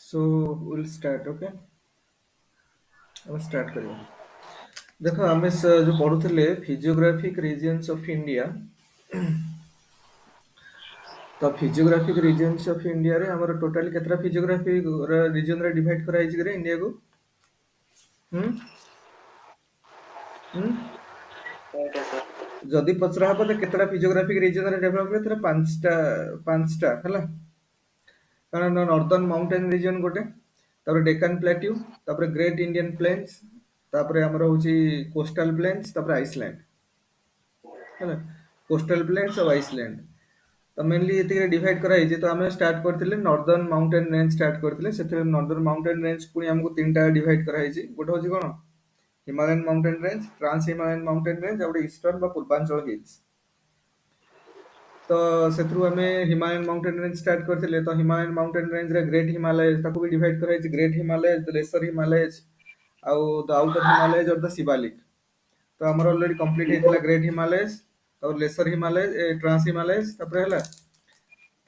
So will start okay ଆମେ start କରିବା। ଦେଖ ଆମେ ଯୋଉ ପଢୁଥିଲେ ଫିଜିଓଗ୍ରାଫିକ୍ ରିଜିଅନ୍ସ ଅଫ୍ ଇଣ୍ଡିଆ, ତ ଫିଜିଓଗ୍ରାଫିକ୍ ରିଜିଅନ୍ସ ଅଫ୍ ଇଣ୍ଡିଆରେ ଆମର ଟୋଟାଲି କେତେଟା ଫିଜିଓଗ୍ରାଫିକ୍ ରିଜିଅନରେ ଡିଭାଇଡ୍ କରାଯାଇଛି କିରେ ଇଣ୍ଡିଆକୁ? ହୁଁ ହୁଁ ଯଦି ପଚରା ହବ ତ କେତେଟା ଫିଜିଓଗ୍ରାଫିକ୍ ରିଜିଅନରେ ଡେଭଲପ୍ ହୁଏ, ତାହେଲେ ପାଞ୍ଚଟା ହେଲା। କାରଣ ନର୍ଦର୍ନ ମାଉଣ୍ଟେନ୍ ରିଜିଅନ୍ ଗୋଟେ, ତାପରେ ଡେକାନ୍ ପ୍ଲାଟ୍ୟୁ, ତାପରେ ଗ୍ରେଟ୍ ଇଣ୍ଡିଆନ୍ ପ୍ଲେନ୍ସ, ତାପରେ ଆମର ହଉଛି କୋଷ୍ଟାଲ ପ୍ଲେନ୍ସ, ତାପରେ ଆଇସଲ୍ୟାଣ୍ଡ ହେଲା। କୋଷ୍ଟାଲ ପ୍ଲେନ୍ସ ଆଉ ଆଇସଲ୍ୟାଣ୍ଡ ତ ମେନଲି ଏତିକି ଡିଭାଇଡ୍ କରାଯାଇଛି। ତ ଆମେ ଷ୍ଟାର୍ଟ କରିଥିଲେ ନର୍ଦର୍ନ ମାଉଣ୍ଟେନ୍ ରେଞ୍ଜ ଷ୍ଟାର୍ଟ କରିଥିଲେ। ସେଥିରେ ନର୍ଦର୍ନ ମାଉଣ୍ଟେନ୍ ରେଞ୍ଜ ପୁଣି ଆମକୁ ତିନିଟା ଡିଭାଇଡ୍ କରାଯାଇଛି। ଗୋଟେ ହଉଛି କଣ Himalayan mountain range, trans Himalayan mountain range, ଆଉ ଗୋଟେ ଇଷ୍ଟର୍ନ ବା ପୂର୍ବାଞ୍ଚଳ ହିଲ୍ସ। ତ ସେଥିରୁ ଆମେ ହିମାଳୟନ୍ ମାଉଣ୍ଟେନ୍ ରେଞ୍ଜ ଷ୍ଟାର୍ଟ କରିଥିଲେ। ତ ହିମାଳୟନ୍ ମାଉଣ୍ଟେନ୍ ରେଞ୍ଜରେ ଗ୍ରେଟ୍ ହିମାଲୟ ତାକୁ ବି ଡିଭାଇଡ୍ କରାଯାଇଛି। ଗ୍ରେଟ୍ ହିମାଲୟ, ଲେସର ହିମାଲୟ ଆଉ ଦ ଆଉଟର ହିମାଲୟ ଅର୍ ଦ ଶିବାଲିକ। ତ ଆମର ଅଲରେଡି କମ୍ପ୍ଲିଟ୍ ହେଇଥିଲା ଗ୍ରେଟ୍ ହିମାଲୟସ୍, ତାପରେ ଲେସର ହିମାଲୟ, ଟ୍ରାନ୍ସ ହିମାଲୟସ୍, ତାପରେ ହେଲା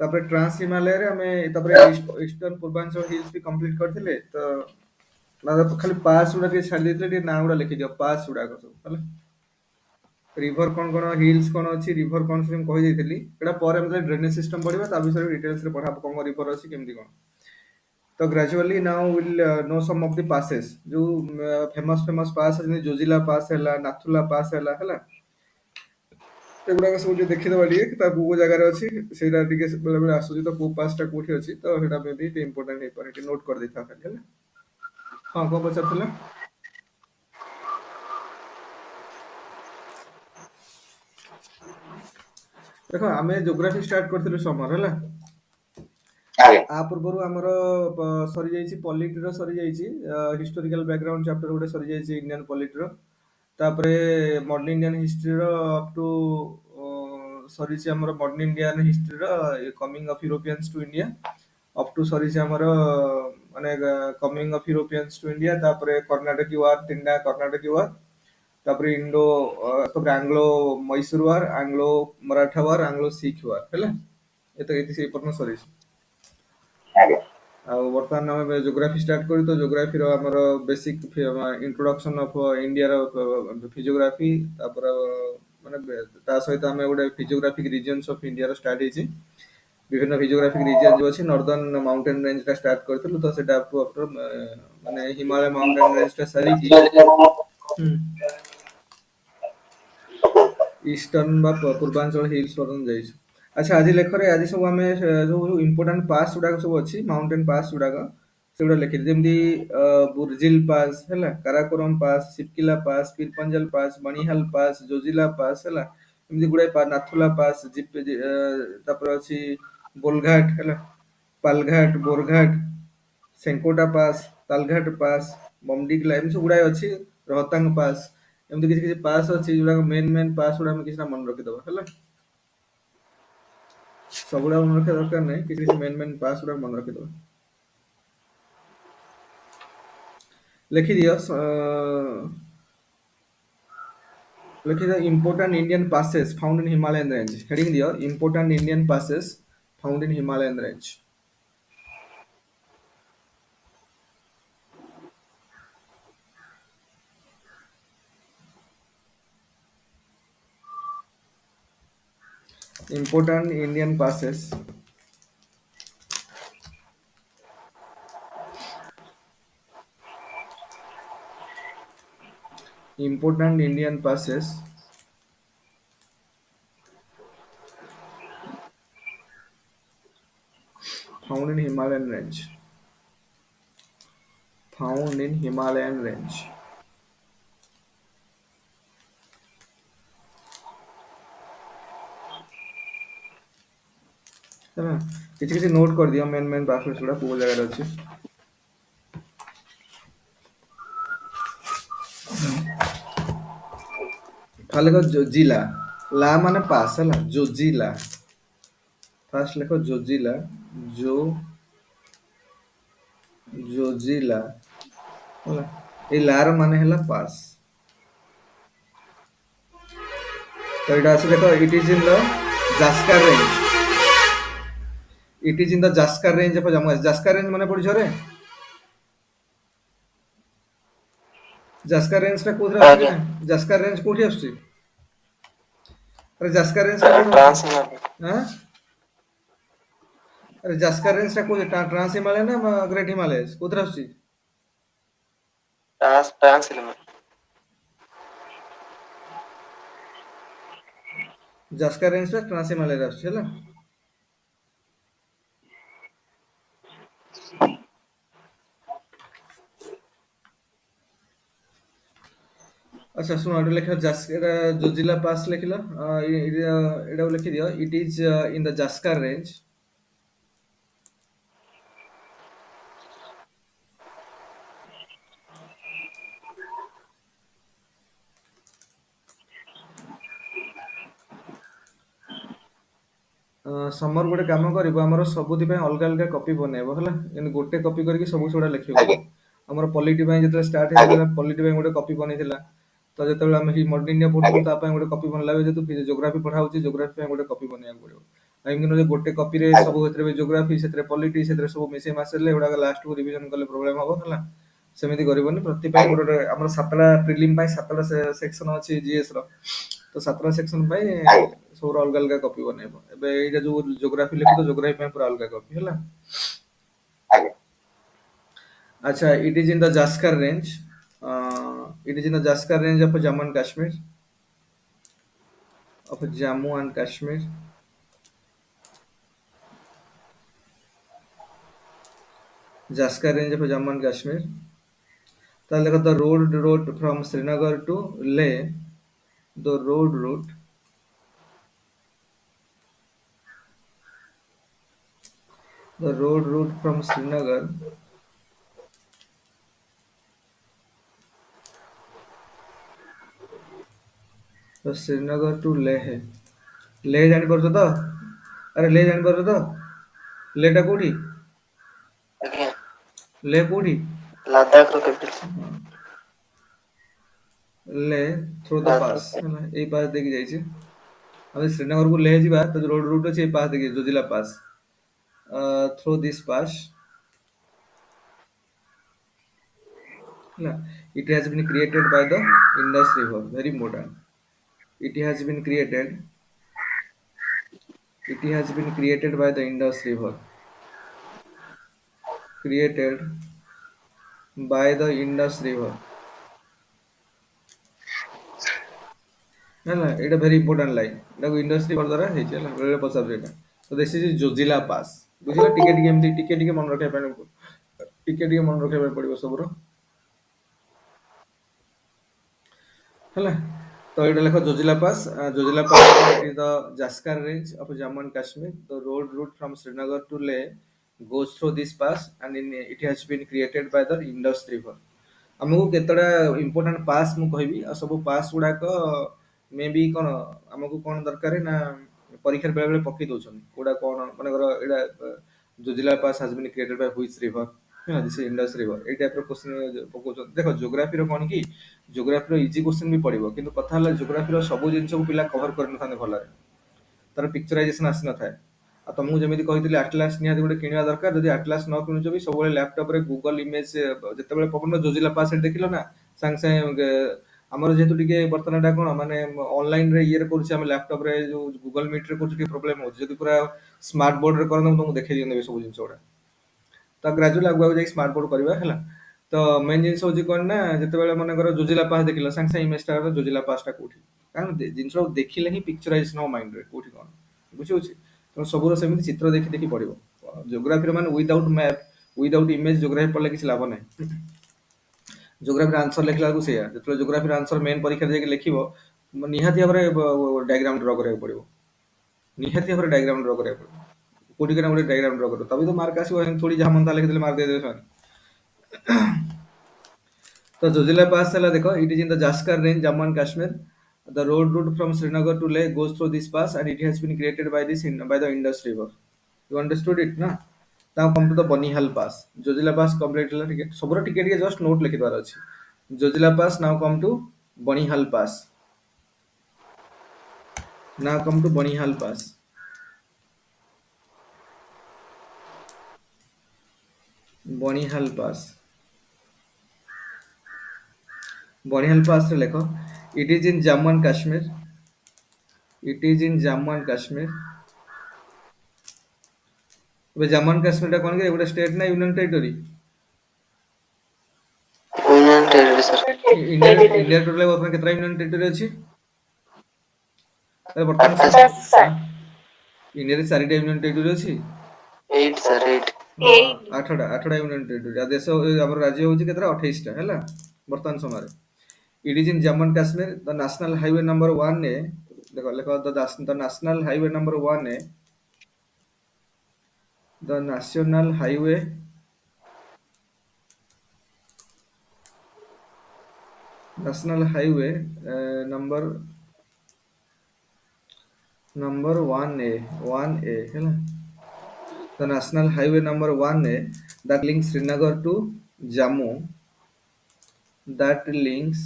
ତାପରେ ଟ୍ରାନ୍ସ ହିମାଲୟରେ ଆମେ ତାପରେ ଇଷ୍ଟର୍ନ ପୂର୍ବାଞ୍ଚଳ ହିଲ୍ସ ବି କମ୍ପ୍ଲିଟ୍ କରିଥିଲେ। ତ ଖାଲି ପାସ୍ ଗୁଡା ଟିକେ ଛାଡି ଦେଇଥିଲେ, ଟିକେ ନାଁ ଗୁଡା ଲେଖିଦିଅ ପାସ୍ ଗୁଡାକ ସବୁ ହେଲା। ରିଭର କଣ କଣ, ହିଲ୍ସ କଣ ଅଛି, ରିଭର କଣ ସବୁ ମୁଁ କହିଦେଇଥିଲି। ଏଇଟା ପରେ ଆମେ ଡ୍ରେନେଜ ସିଷ୍ଟମ ପଢିବା, ତା ବିଷୟରେ ଡିଟେଲ୍ସରେ ପଢା ହବ, କଣ ରିଭର ଅଛି କେମିତି କଣ। ତ gradually now will know some of the passes, ଯୋଉ ଫେମସ୍ ପାସ୍ ଯେମିତି ଯୋଜିଲା ପାସ୍ ହେଲା, ନାଥୁଲା ପାସ୍ ହେଲା। ଏଗୁଡାକ ସବୁ ଟିକେ ଦେଖିଦବା, ଟିକେ ତା କୋଉ ଜାଗାରେ ଅଛି ସେଇଟା ଟିକେ ବେଳେ ବେଳେ ଆସୁଛି। ତ କୋଉ ପାସ୍ ଟା କୋଉଠି ଅଛି, ତ ସେଇଟା ମେ ବି ଟିକେ ଇମ୍ପୋର୍ଟାଣ୍ଟ ହେଇପାରେ, ଟିକେ ନୋଟ୍ କରିଦେଇଥାଅ ଖାଲି ହେଲା। ହଁ କଣ ପଚାରୁଥିଲା? ଦେଖ ଆମେ ଜୋଗ୍ରାଫି ଷ୍ଟାର୍ଟ କରିଥିଲୁ ସମର ହେଲା। ଆ ପୂର୍ବରୁ ଆମର ସରିଯାଇଛି ପଲିଟିର, ସରିଯାଇଛି ହିଷ୍ଟୋରିକାଲ ବ୍ୟାକଗ୍ରାଉଣ୍ଡ ଚାପ୍ଟର ଗୋଟେ ସରିଯାଇଛି ଇଣ୍ଡିଆନ ପଲିଟିର। ତାପରେ ମଡର୍ନ ଇଣ୍ଡିଆନ ହିଷ୍ଟ୍ରିର ଅପ୍ ଟୁ ସରିଛି ଆମର ମଡର୍ନ ଇଣ୍ଡିଆନ ହିଷ୍ଟ୍ରିର coming of Europeans to India, up to ସରିଛି ଆମର ମାନେ coming of Europeans to India. ତାପରେ କର୍ଣ୍ଣାଟକ ୱାର, ତିନିଟା କର୍ଣ୍ଣାଟକ ୱାର, ତାପରେ ତାପରେ Anglo Mysore war, Anglo Maratha war, Anglo Sikh war ହେଲା। ଏତି ସେଇ ପର୍ଯ୍ୟନ୍ତ ସରିଛି। ଆଉ ବର୍ତ୍ତମାନ ଆମେ ଜୋଗ୍ରାଫି ଷ୍ଟାର୍ଟ କରୁ। ତ ଜୋଗ୍ରାଫିର ଆମର ବେସିକ୍ ଇଣ୍ଟ୍ରୋଡକ୍ସନ୍ ଅଫ୍ ଇଣ୍ଡିଆର ଫିଜିଓଗ୍ରାଫି, ତାପରେ ମାନେ ତା ସହିତ ଆମେ ଗୋଟେ ଫିଜିଓଗ୍ରାଫିକ୍ ରିଜିଅନ୍ସ ଅଫ୍ ଇଣ୍ଡିଆର ଷ୍ଟାର୍ଟ ହେଇଛି। ବିଭିନ୍ନ ଫିଜିଓଗ୍ରାଫିକ୍ ରିଜିଅନ୍ ଯୋଉ ଅଛି, ନର୍ଦର୍ନ ମାଉଣ୍ଟେନ୍ ରେଞ୍ଜଟା ଷ୍ଟାର୍ଟ କରିଥିଲୁ। ତ ସେଟା ମାନେ ହିମାଳୟ ମାଉଣ୍ଟେନ୍ ରେଞ୍ଜଟା ସାରିକି ଇଷ୍ଟର୍ନ ବା ପୂର୍ବାଞ୍ଚଳ ହିଲ୍ସ ପର୍ଯ୍ୟନ୍ତ ଯାଇଛୁ। ଆଚ୍ଛା, ଆଜି ଲେଖରେ ଆଜି ସବୁ ଆମେ ଯୋଉ ଇମ୍ପୋର୍ଟାଣ୍ଟ ପାସ୍ ଗୁଡାକ ସବୁ ଅଛି, ମାଉଣ୍ଟେନ୍ ପାସ୍ ଗୁଡାକ ସେଗୁଡା ଲେଖିଛି। ଯେମିତି ବୁର୍ଜିଲ ପାସ୍ ହେଲା, Karakoram pass, Shipki La pass, Pir Panjal pass, Banihal pass, Zojila pass ହେଲା। ଏମିତି ଗୁଡାଏ ନାଥୁଲା ପାସ୍, ତାପରେ ଅଛି ବୋଲଘାଟ ହେଲା, ପାଲଘାଟ, ବୋରଘାଟ, ସେଙ୍କୋଟା ପାସ୍, ତାଲଘାଟ ପାସ୍, ବମଡିଗଲା, ଏମିତି ସବୁ ଗୁଡାଏ ଅଛି। ରୋହତାଙ୍ଗ ପାସ୍, ଏମିତି କିଛି କିଛି ପାସ୍ ଅଛି ଯୋଉଗୁଡାକ ମେନ୍ ପାସ୍ ଗୁଡା ଆମେ କିଛି ମନେ ରଖିଦବା ହେଲା। ସବୁଗୁଡା ମନେ ରଖିବା ଦରକାର ନାହିଁ, କିଛି କିଛି ମେନ୍ ପାସ୍ ଗୁଡା ମନେ ରଖିଦବା। ଲେଖିଦିଅ important Indian passes found in Himalayan range. Heading दियो important Indian passes found in Himalayan range. Important Indian passes important Indian passes found in Himalayan range. Found in Himalayan range. ହେଲା କିଛି କିଛି note କରିଦିଅ main passes ଗୁଡା କୋଉ ଜାଗାରେ ଅଛି। ତାହେଲେ ଲେଖ ଯୋଜିଲା, ଲା ମାନେ ପାସ୍ ହେଲା, ଯୋଜିଲା। ଫାର୍ଷ୍ଟ ଲେଖ ଯୋଜିଲା, ଯୋଜିଲା ହେଲା। ଏଇ ଲାର ମାନେ ହେଲା ପାସ୍। ତ ଏଇଟା ଅଛି ଦେଖ, it is in the Zaskar range. It is in the Jaskar range of Jammu. Jaskar range ମାନେ ପଡିଛ ରେ? Jaskar range ଟା କୋଉଥିରେ ଆସୁଛି କି ଆଜ୍ଞା ନା? Jaskar range କୋଉଠି ଆସୁଛି? ଆରେ Jaskar range ଟା କୋଉଠି ଟ୍ରାନ୍ସ ହିମାଲୟ ଆସୁଛି? ଆଁ? ଆରେ Jaskar range ଟା କୋଉଠି? ଟ୍ରାନ୍ସ ହିମାଳୟ ନା ଗ୍ରେଟ୍ ହିମାଳୟ? କୋଉଥିରେ ଆସୁଛି? ଟ୍ରାନ୍ସ ହିମାଲୟ Jaskar range ଟା ଟ୍ରାନ୍ସ ହିମାଳୟରେ ଆସୁଛି ହେଲା। ଆଚ୍ଛା ଶୁଣ ଏଠି ଲେଖିଲ ଏଟା ଜୋଜିଲା ପାସ୍ ଲେଖିଲ ଏଇଟାକୁ ଲେଖିଦିଅ it is in the Zaskar range. ସମର ଗୋଟେ କାମ କରିବ ଆମର ସବୁଥିପାଇଁ ଅଲଗା ଅଲଗା କପି ବନେଇବ ହେଲା ଏମିତି ଗୋଟେ କପି କରିକି ସବୁ ସେଗୁଡା ଲେଖିବନି। ଆଜ୍ଞା ଆମର ପଲିଟି ପାଇଁ ଯେତେବେଳେ ଷ୍ଟାର୍ଟ ହେଇଥିଲା ପଲିଟି ପାଇଁ ଗୋଟେ କପି ବନେଇଥିଲା ତ ଯେତେବେଳେ ଆମେ ମଡର୍ନ ଇଣ୍ଡିଆ ପଢୁଥିଲୁ ତା ପାଇଁ ଗୋଟେ କପି ବନେଇଲା ଯେହେତୁ ଜୋଗ୍ରାଫି ପଢା ହଉଛି ଜୋଗ୍ରାଫି ପାଇଁ ଗୋଟେ କପି ବନେଇବାକୁ ପଡିବ। ଆଉ ଏମିତି ନହେଲେ ଗୋଟେ କପିରେ ଆଜ୍ଞା ସବୁ ଏଥିରେ ଜୋଗ୍ରାଫି ସେଥିରେ ପଲିଟି ସେଥିରେ ସବୁ ମିଶେଇ ମାସେଇଲେ ଏଗୁଡାକ ଲାଷ୍ଟକୁ ରିଭିଜନ କଲେ ପ୍ରୋବ୍ଲେମ ହବ ହେଲା। ସେମିତି କରିବନି ପ୍ରତି ପାଇଁ ଆଜ୍ଞା ଗୋଟେ ଗୋଟେ ଆମର ସାତଟା ପ୍ରିଲିମ ପାଇଁ ସାତଟା ସେକ୍ସନ ଅଛି ଜିଏସ ର ତ ସାତଟା ସେକ୍ସନ ପାଇଁ ଆଜ୍ଞା ସବୁର ଅଲଗା ଅଲଗା କପି ବନେଇବ। ଏବେ ଏଇଟା ଯୋଉ ଜୋଗ୍ରାଫି ଲେଖୁଛ ଜୋଗ୍ରାଫି ପାଇଁ ପୁରା ଅଲଗା କପି ହେଲା। ଆଜ୍ଞା ଆଚ୍ଛା it is in the Zaskar range it is in the Zaskar range of Jammu and Kashmir Jammu and Kashmir. Jaskar range of Jammu and Kashmir. ताहले देखो the road from Srinagar to Leh, the road route, from Srinagar to Leh. Leh ଜାଣିପାରୁଛ ତ? ଆରେ ଲେ ଜାଣିପାରୁଛ ତ? ଲେଟା କୋଉଠି? ଆଜ୍ଞା ଲେ କୋଉଠି? ଲଦାଖର କ୍ୟାପିଟାଲ ଲେ through the pass ଲଦାଖ ହେଲା ଏଇ ପାସ୍ ଦେଇକି ଯାଇଛି। ଆମେ ଶ୍ରୀନଗରକୁ ଲେ ଯିବା ତ ରୋଡ ରୁଟ୍ ଅଛି ଏଇ ପାସ୍ ଦେଇକି Zojila pass through this pass ହେଲା। It has been created by the Indus River. Very important. It has been created. It has been created by the Indus River. Created by the Indus River. ହେଲା ଏଇଟା very important line ଏଟାକୁ Indus river ଦ୍ୱାରା ହେଇଛି ହେଲା ବେଳେ ପଚାରୁଛି ଏଇଟା ତ ଦିସ୍ ଇଜ ଜୋଜିଲା ପାସ୍ ବୁଝିଲ ଟିକେ ଟିକେ ଏମିତି ଟିକେ ଟିକେ ମନେ ରଖିବା ପାଇଁ ଟିକେ ଟିକେ ମନେ ରଖିବା ପାଇଁ ପଡିବ ସବୁର ହେଲା ତ ଏଇଟା ଲେଖ Zojila pass it is the Zaskar range of Jammu and Kashmir the road route from Srinagar to Leh goes through this pass and it has been created by the Indus River। ଆମକୁ କେତେଟା ଇମ୍ପୋର୍ଟାଣ୍ଟ ପାସ୍ ମୁଁ କହିବି ଆଉ ସବୁ ପାସ୍ ଗୁଡାକ ମେ ବି କଣ ଆମକୁ କଣ ଦରକାର ନା ପରୀକ୍ଷାରେ ବେଳେ ବେଳେ ପକେଇ ଦଉଛନ୍ତି କୋଉଟା କଣ ମନେକର ଏଇଟା Zojila pass has been created by which river this Indus river ଏଇ ଟାଇପର କ୍ୱେଶ୍ଚନ ପକଉଛନ୍ତି ଦେଖ ଜୋଗ୍ରାଫିର କଣ କି ଜୋଗ୍ରାଫିର ଇଜି କ୍ୱେଶ୍ଚନ ବି ପଡିବ କିନ୍ତୁ କଥା ହେଲା ଜୋଗ୍ରାଫିର ସବୁ ଜିନିଷକୁ ପିଲା କଭର କରିନଥାନ୍ତି ଭଲରେ ତାର ପିକ୍ଚରାଇଜେସନ ଆସିନଥାଏ ଆଉ ତମକୁ ଯେମିତି କହିଥିଲି ଆଟଲାସ ନିହାତି ଗୋଟେ କିଣିବା ଦରକାର ଯଦି ଆଟଲାସ ନ କିଣୁଛ ବି ସବୁବେଳେ ଲ୍ୟାପଟପରେ ଗୁଗଲ ଇମେଜ ଯେତେବେଳେ ପବନ ଜୋଜିଲା ପାସ୍ ସେଠି ଦେଖିଲ ନା ସାଙ୍ଗେ ସାଙ୍ଗେ ଆମର ଯେହେତୁ ଟିକେ ବର୍ତ୍ତମାନ ଟା କଣ ମାନେ ଅନଲାଇନ ରେ ଇଏରେ କରୁଛି ଆମେ ଲ୍ୟାପଟପ ରେ ଯୋଉ ଗୁଗଲ ମିଟ ରେ କରୁଛୁ ଟିକେ ପ୍ରୋବ୍ଲେମ ହଉଛି ଯଦି ପୁରା ସ୍ମାର୍ଟ ବୋର୍ଡ ରେ କରନ୍ତୁ ମୁଁ ତମକୁ ଦେଖେଇ ଦିଅନ୍ତି ସବୁ ଜିନିଷ ଗୁଡା ତ ଗ୍ରାଜୁଆଲି ଆଗକୁ ଯାଇକି ସ୍ମାର୍ଟ ବୋର୍ଡ କରିବା ହେଲା ତ ମେନ୍ ଜିନିଷ ହଉଛି କଣ ନା ଯେତେବେଳେ ମନେକର ଜୋଜିଲା ପାସ୍ ଦେଖିଲ ସାଙ୍ଗେ ସାଙ୍ଗେ ଇମେଜ ଟା ଜୋଜିଲା ପାସ୍ ଟା କୋଉଠି କାରଣ ଜିନିଷ ଦେଖିଲେ ହିଁ ପିକ୍ଚରାଇଜେସନ ହବ ମାଇଣ୍ଡ ରେ କୋଉଠି କଣ ବୁଝିହଉଛି ତେଣୁ ସବୁର ସେମିତି ଚିତ୍ର ଦେଖି ଦେଖି ପଡିବ ଜୋଗ୍ରାଫିର ମାନେ without map without image geography ପଢିଲେ କିଛି ଲାଭ ନାହିଁ ଜୋଗ୍ରାଫିର ଆନ୍ସର ଲେଖିଲା ବେଳକୁ ସେଇଆ ଯେତେବେଳେ ଜୋଗ୍ରାଫିର ଆନ୍ସର ମେନ୍ ପରୀକ୍ଷାରେ ଯାଇକି ଲେଖିବ ନିହାତି ଭାବରେ ଡାଇଗ୍ରାମ ଡ୍ର କରିବାକୁ ପଡିବ ନିହାତି ଭାବରେ ଡାଇଗ୍ରାମ ଡ୍ର କରିବାକୁ ପଡିବ କୋଉଠି ନା ଗୋଟେ ଡାଇଗ୍ରାମ ଡ୍ର କରିବ ତବେ ତ ମାର୍କ ଆସିବ ଏମିତି ଥୋଡି ଯାହା ମନ ତାହା ଲେଖିଦେଲେ ମାର୍କ ଦେଇଦେବେ ସେମାନେ ତ ଜୋଜିଲା ପାସ୍ ହେଲା ଦେଖ it is in the Zaskar range Jammu and Kashmir the road route from Srinagar to Leh goes through this pass and it has been created by by the Indus River you understood it ନା now come to the Banihaal pass Zojila pass complete ହେଲା ଟିକେ ସବୁର ଟିକେ ଟିକେ just note ଲେଖିବାର ଅଛି Zojila pass now come to Banihaal pass now come to Banihaal pass Banihal pass. Banihal pass रे लेख it is in Jammu and Kashmir. It is in Jammu and Kashmir. ଏବେ ଜାମ୍ମୁ ଆଣ୍ଡ କାଶ୍ମୀରଟା କ'ଣ କି ଗୋଟେ ଷ୍ଟେଟ୍ ନା union territory? Union territory sir. India total ବର୍ତ୍ତମାନ କେତେଟା ୟୁନିୟନ ଟେରିଟୋରି ଅଛି? ବର୍ତ୍ତମାନ आठ ଇଣ୍ଡିଆରେ 4ଟା ୟୁନିୟନ ଟେରିଟୋରି ଅଛି। 8 सर 8। ହଁ, ଆଠଟା ୟୁନିୟନ ଟେରିଟୋରି। ଆଉ ଦେଶ ଆମର ରାଜ୍ୟ ହଉଛି କେତେଟା? 28ଟା ହେଲା ବର୍ତ୍ତମାନ ସମୟରେ। ଇଟ୍ is in Jammu and Kashmir. The national highway number 1 ଏ ଦେଖ ଲେଖ ଦ ନ୍ୟାସନାଲ ହାଇୱେ ନମ୍ବର 1 ଏ ଦ ନ୍ୟାସନାଲ ହାଇୱେ नंबर 1A ହେଲା। The national highway number 1A that links Srinagar to Jammu that links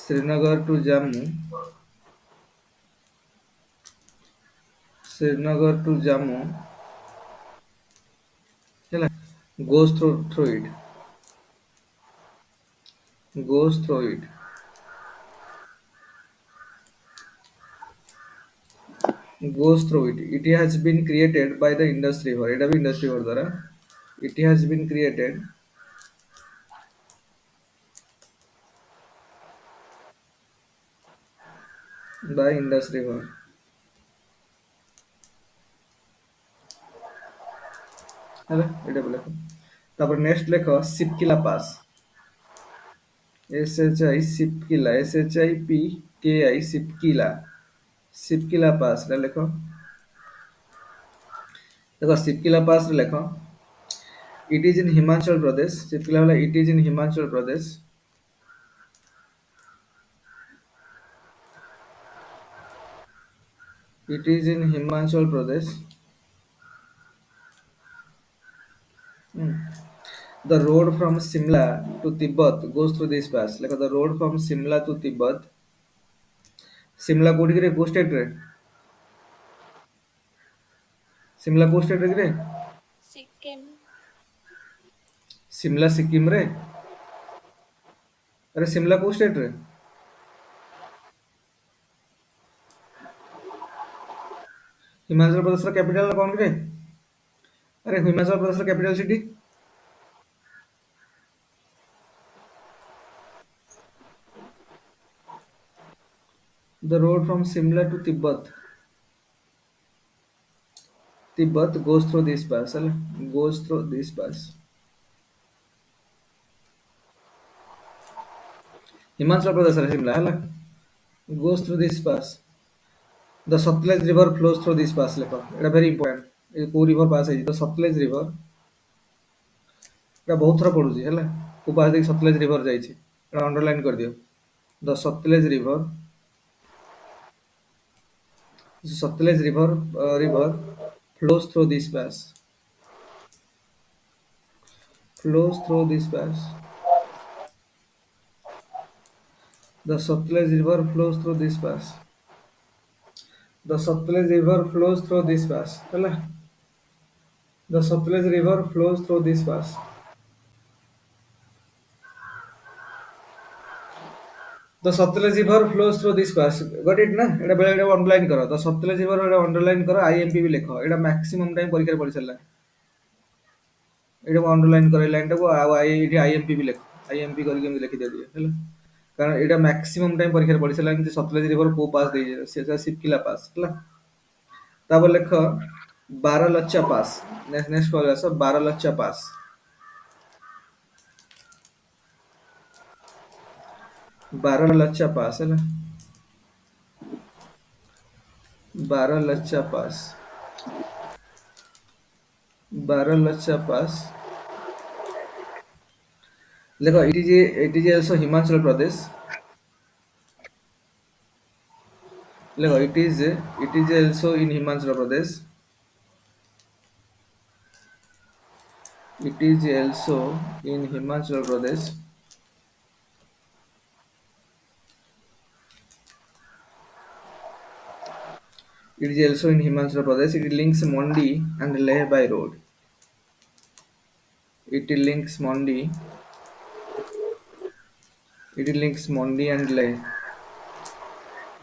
Srinagar to Jammu Srinagar to Jammu ହେଲା goes through it goes through it. It has been created by the Indus River. এটা भी Indus River দ্বারা it has been created by Indus River ହେଲା এটা বলে। তারপর next লেখো শিপকিলা pass. শিপকিলা শিপকিলা শিপকিলা pass এটা লেখো। देखो शिपकिला पास रे लेख इट इज इन हिमाचल प्रदेश। शिपकिला वाला it is in Himachal Pradesh. It is in Himachal Pradesh. The road from Simla to Tibet goes through this pass. Like the road from Simla to Tibet. Simla code किरे को स्टेट रे? सिमला को स्टेट रे किरे? सिक्किम। सिमला सिक्किम रे? अरे सिमला को स्टेट रे? हिमाचल प्रदेश रा कैपिटल कौन किरे? अरे हिमाचल प्रदेश रा capital city? The road from Simla to Tibet goes through this pass. Goes through this pass. Himachal Pradesh रे शिमला है goes through this pass. The Satluj river flows through this pass लेख एटा वेरी इंपोर्टेंट। ए को रिवर पास है तो सतलेज रिवर एटा बहुत थरा पडुची हैला को पास देख सतलेज रिवर जाई छी एटा अंडरलाइन कर दियो। The Sutlej river flows through this pass flows through this pass the Satluj river flows through this pass the Satluj river flows through this pass हैला the Satluj river flows through this pass the Satluj river flows through this pass got it ना एटा बेले एटा underline करो the Satluj river Etah underline करो IMP भी लिखो एटा maximum time परीक्षा रे पड़ी चलला एटा अंडरलाइन करो लाइन टा को एटी आईएमपी भी लिखो आईएमपी करके हम लिखि दे दिए हैला कारण एटा मैक्सिमम टाइम परीक्षा रे पड़ी चलला कि सतलेज रिवर को पास दे से शिपकिला पास हैला तापर लिख बारालच्चा पास नेक्स्ट कॉल आस बारालच्चा पास बारालच्चा पास है ना बारालच्चा पास देखो it is also Himachal Pradesh देखो it is also in Himachal Pradesh it is also in Himachal Pradesh It is also in Himachal Pradesh. It links Mondi and Leh by road. It links Mondi. It links Mondi and Leh.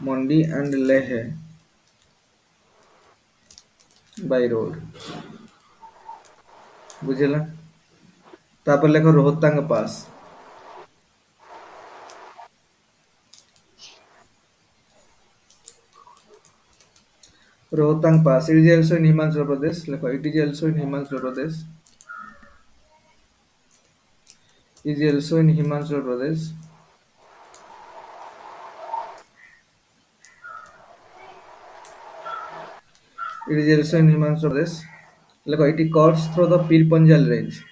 Mondi and Leh by road. बुझेला तापर लेखो रोहतांग पास रोहतांग पास it is also in Himachal Pradesh लेखो it is also in Himachal Pradesh it is also in Himachal Pradesh it is also in Himachal Pradesh लेखो it cuts through the Pir Panjal range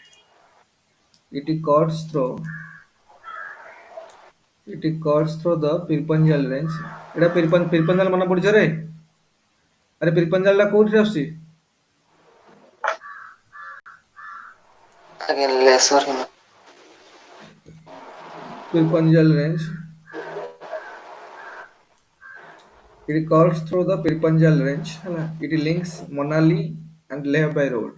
it cuts through the Pir Panjal range Etah Pir Panjal मन पड़छ रे अरे Pir Panjal ला कोठी आसी Again, lesser Himalaya. Pir Panjal range it cuts through the Pir Panjal range ହେଲା it links Manali and Leh by road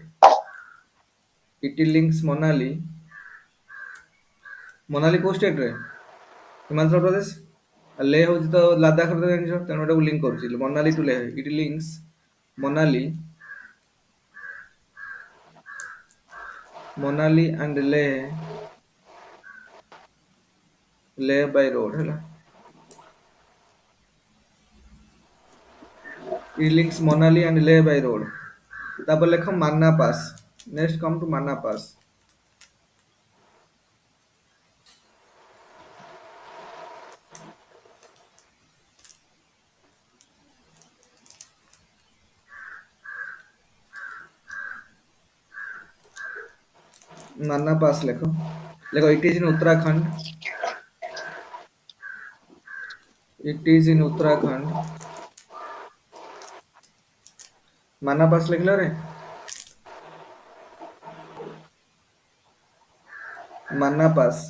it links Manali को state रे हिमाचल प्रदेश ले होची तो लद्दाख रे जानिछ तेनो एटा लिंक करछि Manali to Leh it links Manali and Leh by road हैला it links Manali and Leh by road तापर लेख मान्ना पास नेक्स्ट कम टू मान्ना पास मान्ना पास लेखो लेखो इट इज इन उत्तराखंड मान्ना पास लिखला रे मान्ना पास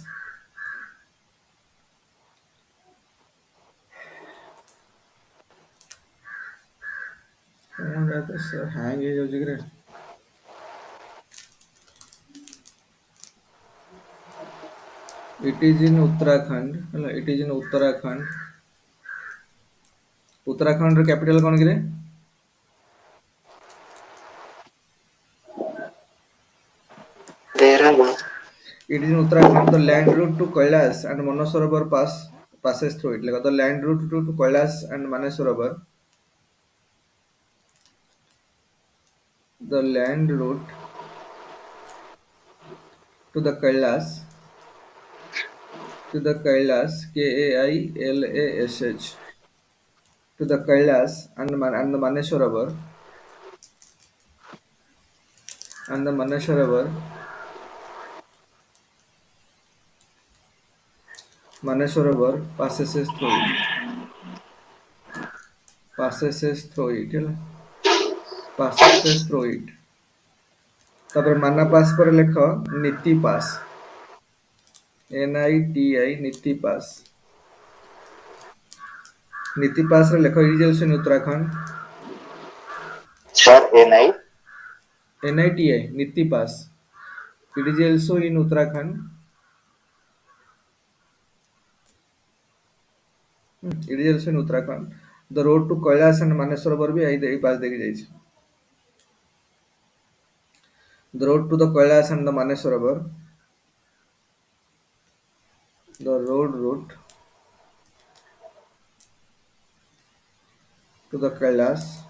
हैंग हो जाଉଛି रे इट इज इन उत्तराखंड हैला इट इज इन उत्तराखंड रे कैपिटल कोन गिरे Dehradun. It is in Uttarakhand. The land route to Kailash and Manasarovar passes through it. Like the land route to Kailash and Manasarovar. The land route to the Kailash Kailash to the Kailash and the Manasarovar Manasarovar passes through it. तापर माना पास पर लेख नीति पास NITI Niti pass रे लेख it is also in Uttarakhand Sir, NI. NITI Niti pass it is also in Uttarakhand it is also in Uttarakhand the road to Kailash and Manasarovar भी आई पास देखी जाइछ the road to the Kailash and the Manasarovar the route to the Kailash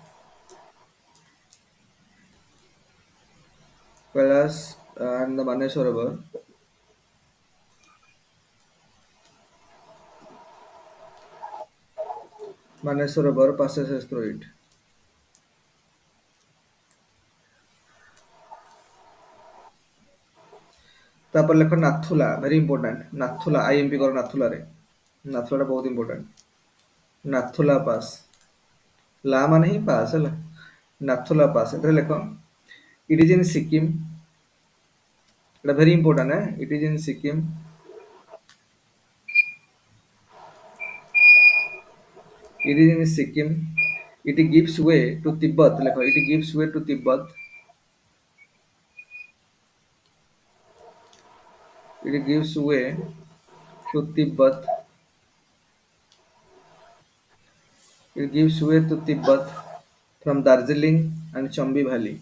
and the Manasarovar passes through it तापर लेख Nathula very important Nathula IMP कर नाथुला रे नाथुला बहुत important Nathula पास ला माने ही पास है नाथुला पास एथरे लेख it is in Sikkim Etah very important है it is in Sikkim it is in Sikkim It gives way to Tibet লেখো it gives way to Tibet, it gives way to Tibet, it gives way to Tibet from Darjeeling and Chambi Valley,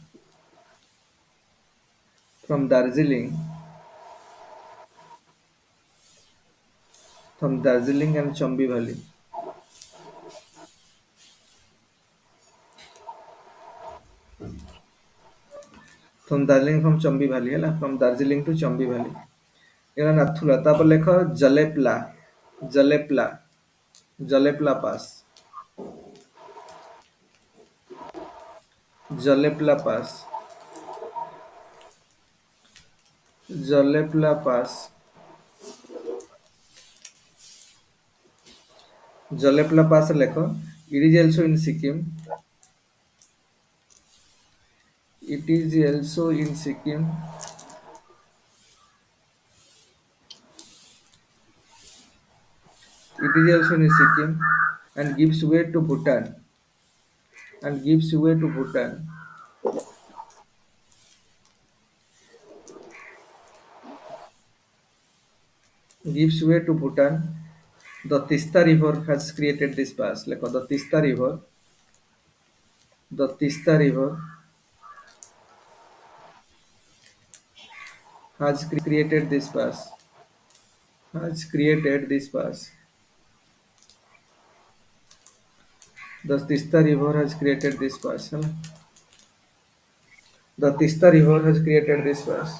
from Darjeeling, from Darjeeling and Chambi Valley, from Darjeeling from Chambi Valley ହେଲା from Darjeeling to Chambi Valley ଏଗୁଡ଼ା ନାଥୁଲା ତାପରେ ଲେଖ ଜଲେପଲା, ଜଲେପଲା, ଜଲେପଲା pass, ଜଲେପଲା pass, ଜଲେପଲା pass, ଜଲେପଲା pass ଲେଖ it is also in Sikkim, it is also in Sikkim, it is also in Sikkim and gives way to Bhutan, and gives way to Bhutan, gives way to Bhutan. The Tista River has created this pass. Like the Tista River, the Tista River has created this pass. Has created this pass. The Tista River has created this pass. है ना? The Tista River has created this pass.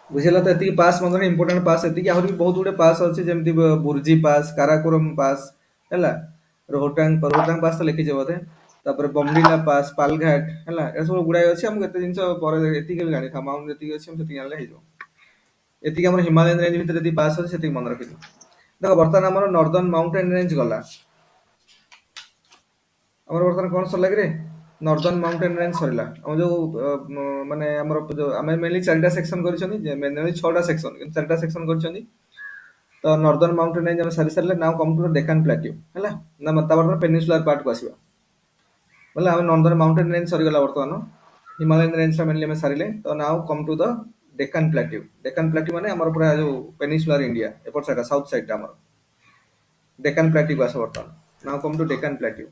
ବୁଝିଲା ତ ଏତିକି pass ମଧ୍ୟ important pass ଏତିକି ଆହୁରି ବି ବହୁତ ଗୁଡେ ପାସ୍ ଅଛି ଯେମିତି ବୁର୍ଜି ପାସ୍ କାରାକୋରମ ପାସ୍ ହେଲା ରୋହଟାଙ୍ଗ ପାସ୍ ତ ଲେଖିଛେ ବୋଧେ ତାପରେ ବମଡିଲା ପାସ୍ ପାଲଘାଟ ହେଲା ଏ ସବୁ ଗୁଡାଏ ଅଛି ଆମକୁ ଏତେ ଜିନିଷ ପରେ ଏତିକି ବି ଜାଣିଥାଉ ମାଉଣ୍ଟ ଯେତିକି ଅଛି ସେତିକି ଜାଣିଲେ ହେଇଯିବ ଏତିକି ଆମର ହିମାଳୟନ ରେଞ୍ଜ ଭିତରେ ଯେତିକି ପାସ୍ ଅଛି ସେତିକି ମନେ ରଖିଥିବ ଦେଖ ବର୍ତ୍ତମାନ ଆମର ନର୍ଦର୍ନ ମାଉଣ୍ଟେନ ରେଞ୍ଜ ଗଲା ଆମର ବର୍ତ୍ତମାନ କଣ ସରିଲା କିରେ ନର୍ଦର୍ନ ମାଉଣ୍ଟେନ ରେଞ୍ଜ ସରିଲା ଆମ ଯୋଉ ମାନେ ଆମର ଆମେ ମେନଲି ଚାରିଟା ସେକ୍ସନ କରିଛନ୍ତି ମେନଲି ଛଅଟା ସେକ୍ସନ କିନ୍ତୁ ଚାରିଟା ସେକ୍ସନ କରିଛନ୍ତି ତ ନର୍ଦର୍ନ ମାଉଣ୍ଟେନ ରେଞ୍ଜ ଆମେ ସାରି ସାରିଲେ ନାଉ କମ୍ ଟୁ ଡେକାନ ପ୍ଲାଟ୍ୟୁ ହେଲା ନା ତାପରେ ପେନିନସୁଲାର ପାର୍ଟକୁ ଆସିବା ବୋଲେ ଆମେ ନର୍ଦର୍ନ ମାଉଣ୍ଟେନ ରେଞ୍ଜ ସରିଗଲା ବର୍ତ୍ତମାନ ହିମାଳୟନ ରେଞ୍ଜଟା ମେନଲି ଆମେ ସାରିଲେ ତ now come to the Deccan plateau ମାନେ ଆମର ପୁରା ଯୋଉ ପେନିନସୁଲାର ଇଣ୍ଡିଆ ଏପଟ ସାଇଡ ସାଉଥ ସାଇଡଟା ଆମର ଡେକାନ ପ୍ଲାଟ୍ୟୁକୁ ଆସ ବର୍ତ୍ତମାନ now come to Deccan plateau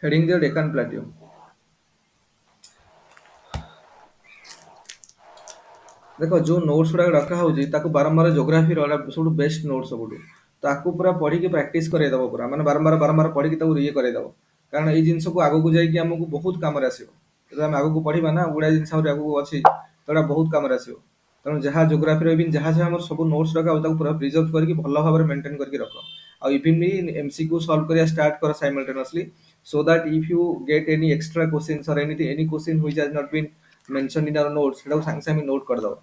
heading the Deccan Plateau. ଦେଖ ଯୋଉ ନୋଟ୍ସ ଗୁଡାକ ଡକା ହଉଛି ତାକୁ ବାରମ୍ବାର ଜୋଗ୍ରାଫିର ସବୁଠୁ ବେଷ୍ଟ ନୋଟ୍ ସବୁଠୁ ତାକୁ ପୁରା ପଢିକି ପ୍ରାକ୍ଟିସ କରେଇଦବ ପୁରା ମାନେ ବାରମ୍ବାର ପଢିକି ତାକୁ ଇଏ କରେଇଦବ କାରଣ ଏଇ ଜିନିଷକୁ ଆଗକୁ ଯାଇକି ଆମକୁ ବହୁତ କାମରେ ଆସିବ ଯଦି ଆମେ ଆଗକୁ ପଢିବା ନା ଗୁଡାଏ ଜିନିଷ ଆହୁରି ଆଗକୁ ଅଛି ସେଗୁଡା ବହୁତ କାମରେ ଆସିବ ତେଣୁ ଯାହା ଜୋଗ୍ରାଫିର ଇଭିନ୍ ଯାହା ଯାହା ଆମର ସବୁ ନୋଟ୍ସ ଡକା ତାକୁ ପୁରା ପ୍ରିଜର୍ଭ କରିକି ଭଲ ଭାବରେ ମେଣ୍ଟେନ କରିକି ରଖ ଆଉ ଇଭିନ୍ ବି ଏମସିକ୍ୟୁ ସଲ୍ଭ କରିବା ଷ୍ଟାର୍ଟ କର simultaneously so that if you get any extra questions or anything any question which has not been mentioned in our notes ସେଟାକୁ ସାଙ୍ଗେ ସାଙ୍ଗେ ନୋଟ୍ କରିଦବ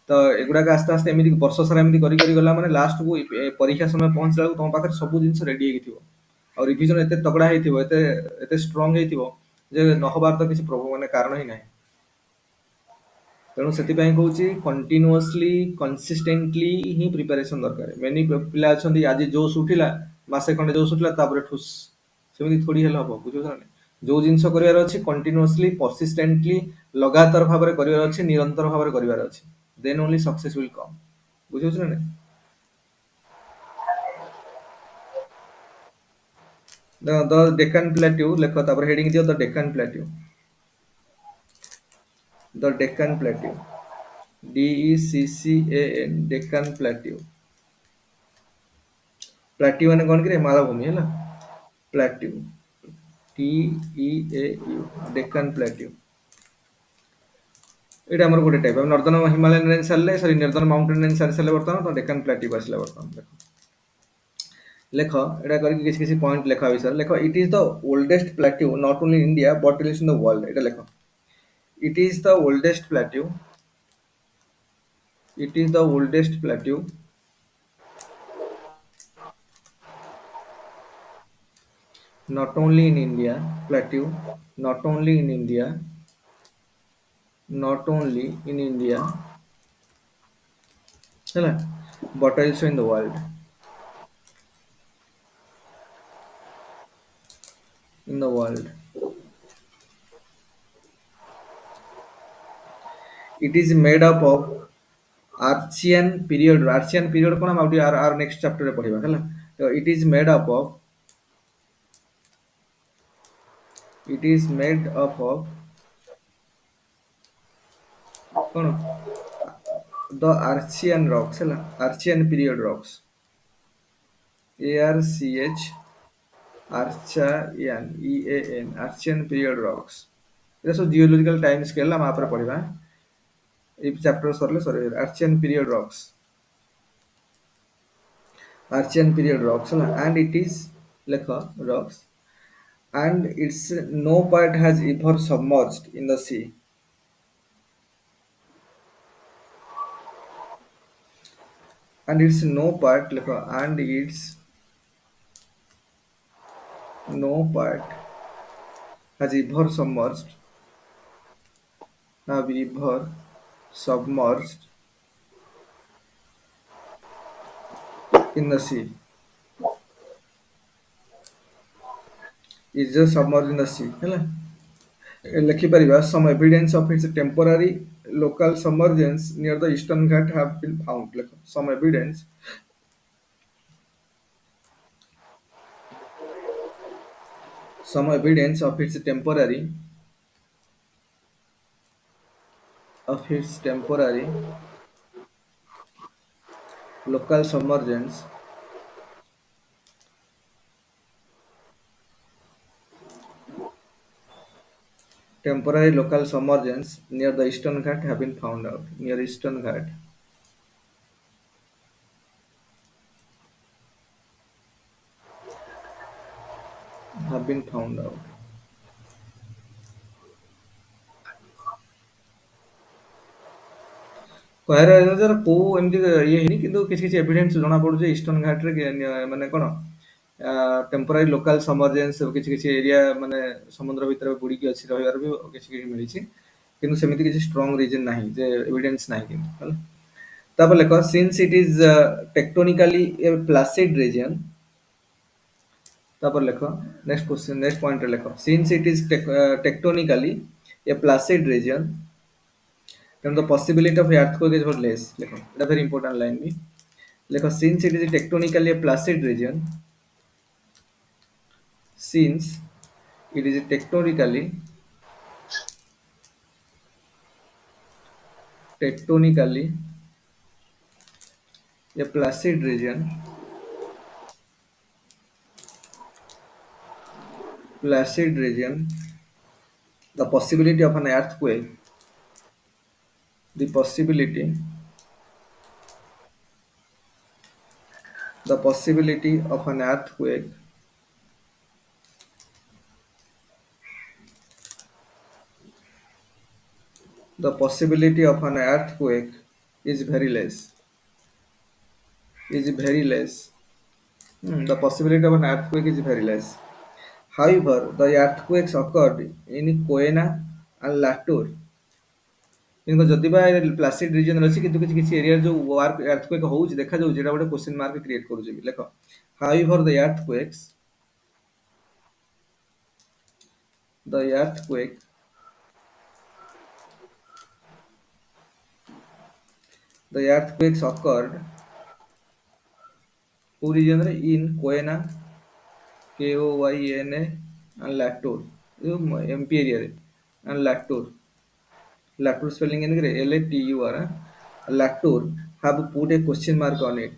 ତ ଏଗୁଡାକ ଆସ୍ତେ ଆସ୍ତେ ଏମିତି ବର୍ଷ ସାରା ଏମିତି କରି କରି ଗଲା ମାନେ ଲାଷ୍ଟକୁ ପରୀକ୍ଷା ସମୟ ପହଞ୍ଚିଲା ବେଳକୁ ତମ ପାଖରେ ସବୁ ଜିନିଷ ରେଡି ହେଇକି ଥିବ ଆଉ ରିଭିଜନ ଏତେ ତଗଡା ହେଇଥିବ ଏତେ ଏତେ ଷ୍ଟ୍ରଙ୍ଗ ହେଇଥିବ ଯେ ନହବାର ତ କିଛି ମାନେ କାରଣ ହିଁ ନାହିଁ ତେଣୁ ସେଥିପାଇଁ କହୁଛି କଣ୍ଟିନ୍ୟୁଅସଲି କନସିଷ୍ଟେଣ୍ଟଲି ହିଁ ପ୍ରିପାରେସନ ଦରକାର ମେନି ପିଲା ଅଛନ୍ତି ଆଜି ଜୋସ୍ ଉଠିଲା ମାସେ ଖଣ୍ଡେ ଜୋସ୍ ଉଠିଲା ତାପରେ ଠୁସ୍ ସେମିତି ଥୋଡି ହେଲେ ହବ ବୁଝୁଛ ନା ଯୋଉ ଜିନିଷ କରିବାର ଅଛି କଣ୍ଟିନ୍ୟୁଅସଲି ପରସିଷ୍ଟେଣ୍ଟଲି ଲଗାତାର ଭାବରେ କରିବାର ଅଛି ନିରନ୍ତର ଭାବରେ କରିବାର ଅଛି then only success will come ବୁଝୁଛ ନା ଦ ଡେକାନ ପ୍ଲାଟ୍ୟୁ ଲେଖ ତାପରେ ହେଡିଂ ଦିଅ the Deccan plateau the Deccan plateau DECCAN Deccan plateau plateau ମାନେ କଣ କି ମାଳଭୂମି ହେଲା ପ୍ଲାଟ୍ୟୁ TEAU ଡେକାନ ପ୍ଲାଟ୍ୟୁ ଏଇଟା ଆମର ଗୋଟେ ଟାଇପ ନର୍ଦର୍ନ ହିମାଳୟନ ରେଞ୍ଜ ସାରିଲେ ସରି ନର୍ଦର୍ନ ମାଉଣ୍ଟେନ ରେଞ୍ଜ ସାରି ସାରିଲେ ବର୍ତ୍ତମାନ ତ ଡେକାନ ପ୍ଲାଟ୍ୟୁ ଆସିଲା ବର୍ତ୍ତମାନ ଦେଖ ଲେଖ ଏଇଟା କରିକି କିଛି କିଛି ପଏଣ୍ଟ ଲେଖା ବିଷୟରେ ଲେଖ ଇଟ୍ is the oldest plateau not only in India but in the world ଏଇଟା ଲେଖ ଇଟ୍ is the oldest plateau it is the oldest plateau not only in India, plateau, not only in India, not only in India, ହେଲା, but also in the world. In the world. It is made up of Archean period. Archean period କଣ ଆମେ ଆଉ ଟିକେ ଆର next ଚାପ୍ଟରରେ ପଢିବା ହେଲା। ତ it is made up of କଣ the Archean rocks ହେଲା, Archean period rocks. ARCH Archean EAN Archean period rocks. এটা ସବୁ ଜିଓଲଜିକାଲ ଟାଇମ ସ୍କେଲ ଆମେ ଆପରେ ପଢିବା। এই চ্যাপ্টার সরলে সরে Archean period rocks. Archean period rocks ହେଲା, and it is লেখ rocks, and its no part has ever submerged in the sea, and its no part লেখ and its no part has ever submerged in the sea, is just submerged in the sea ହେଲା। ଲେଖିପାରିବା some evidence of its temporary local submergence near the eastern ghat have been found ଲେଖ some evidence of its temporary local submergence near the eastern ghat have been found out, near eastern ghat have been found out। କହିବାର ଏଇଟା କୋଉ ଏମିତି ଇଏ ହେଇନି, କିନ୍ତୁ କିଛି କିଛି ଏଭିଡେନ୍ସ ଜଣା ପଡୁଛି ଇଷ୍ଟର୍ନ ଘାଟରେ ମାନେ କଣ ଟେମ୍ପୋରାରୀ ଲୋକାଲ ସମରଜେନ୍ସ କିଛି କିଛି ଏରିଆ ମାନେ ସମୁଦ୍ର ଭିତରେ ବୁଡିକି ଅଛି ରହିବାର ବି କିଛି କିଛି ମିଳିଛି, କିନ୍ତୁ ସେମିତି କିଛି ଷ୍ଟ୍ରଙ୍ଗ ରିଜନ ନାହିଁ ଯେ ଏଭିଡେନ୍ସ ନାହିଁ କିନ୍ତୁ ହେଲା। ତାପରେ ଲେଖ since it is tectonically a placid region, ତାପରେ ଲେଖ ନେକ୍ସଟ କ୍वेଶ୍ଚନ ନେକ୍ସଟ ପଏଣ୍ଟରେ ଲେଖ since it is tectonically a placid region then the possibility of earthquake is very less ଲେଖ ଏଟା very important line ବି ଲେଖ since it is tectonically a placid region, since it is tectonically a placid region, the possibility of an earthquake, the possibility of an earthquake the possibility of an earthquake is very less, the possibility of an earthquake is very less. However, the earthquakes occurred in Koena and Latur, କିନ୍ତୁ ଯଦି ବା ପ୍ଲାସିଡ reason ଅଛି କିନ୍ତୁ କିଛି କିଛି area ଯୋଉ earthquake ହଉଛି ଦେଖାଯାଉଛି, ଏଟା ଗୋଟେ କ୍ୱେଶ୍ଚିନ ମାର୍କ କ୍ରିଏଟ କରୁଛି ବି ଲେଖ however the earthquakes occurred କୋଉ ରିଜନରେ in Koena KOYNA and Latur, ଯୋଉ MP ଏରିଆରେ and Latur spelling ଏନଗରେ LATUR Latur have put a question mark on it,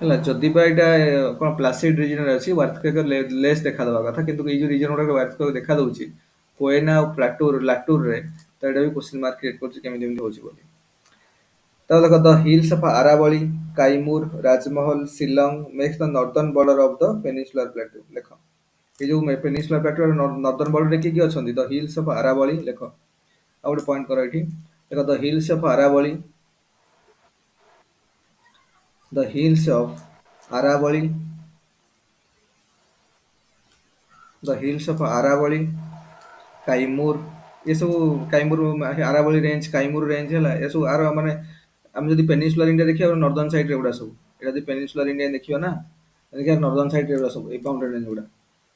ହେଲା। ଯଦି ବା ଏଇଟା କଣ ପ୍ଲାସିଡ ରିଜନରେ ଅଛି earthquake ଲେସ୍ ଦେଖାଦବା କଥା, କିନ୍ତୁ ଏଇ ଯୋଉ ରିଜନ ଗୁଡାକ earthquake ଦେଖାଦଉଛି କୋଏନା ଆଉ ଲାଟୁରରେ, ତ ଏଇଟା ବି କ୍ୱେଶ୍ଚିନ ମାର୍କ କ୍ରିଏଟ କରୁଛି କେମିତି ଏମିତି ହଉଛି ବୋଲି। ତାପରେ ଦେଖ the hills of Aravalli, Kaimur, Rajmahal, Shillong makes the northern border of the peninsular plateau ଲେଖ এই ଯୋଉ peninsular plateau ନର୍ଦର୍ନ ବର୍ଡରରେ କିଏ କିଏ ଅଛନ୍ତି, the hills of Aravalli ଲେଖ ଆଉ ଗୋଟେ ପଏଣ୍ଟ କର ଏଠି ଦେଖ ଦ hills of ଆରାବଳି, the hills of ଆରାବଳି, the hills of ଆରାବଳି, Kaimur, ଏସବୁ କାଇମୁର ଆରାବଳି ରେଞ୍ଜ, କାଇମୁର ରେଞ୍ଜ ହେଲା, ଏସବୁ ଆର ମାନେ ଆମେ ଯଦି ପେନିନସୁଲାର ଇଣ୍ଡିଆ ଦେଖିବା ନର୍ଦର୍ନ ସାଇଡରେ ଏଗୁଡ଼ା ସବୁ, ଏଇଟା ଯଦି ପେନିନସୁଲାର ଇଣ୍ଡିଆ ଦେଖିବା ନା ଦେଖିବା ନର୍ଦର୍ନ ସାଇଡରେ ଏଗୁଡ଼ା ସବୁ ଏଇ ମାଉଣ୍ଟେନ ରେଞ୍ଜ ଗୁଡ଼ା।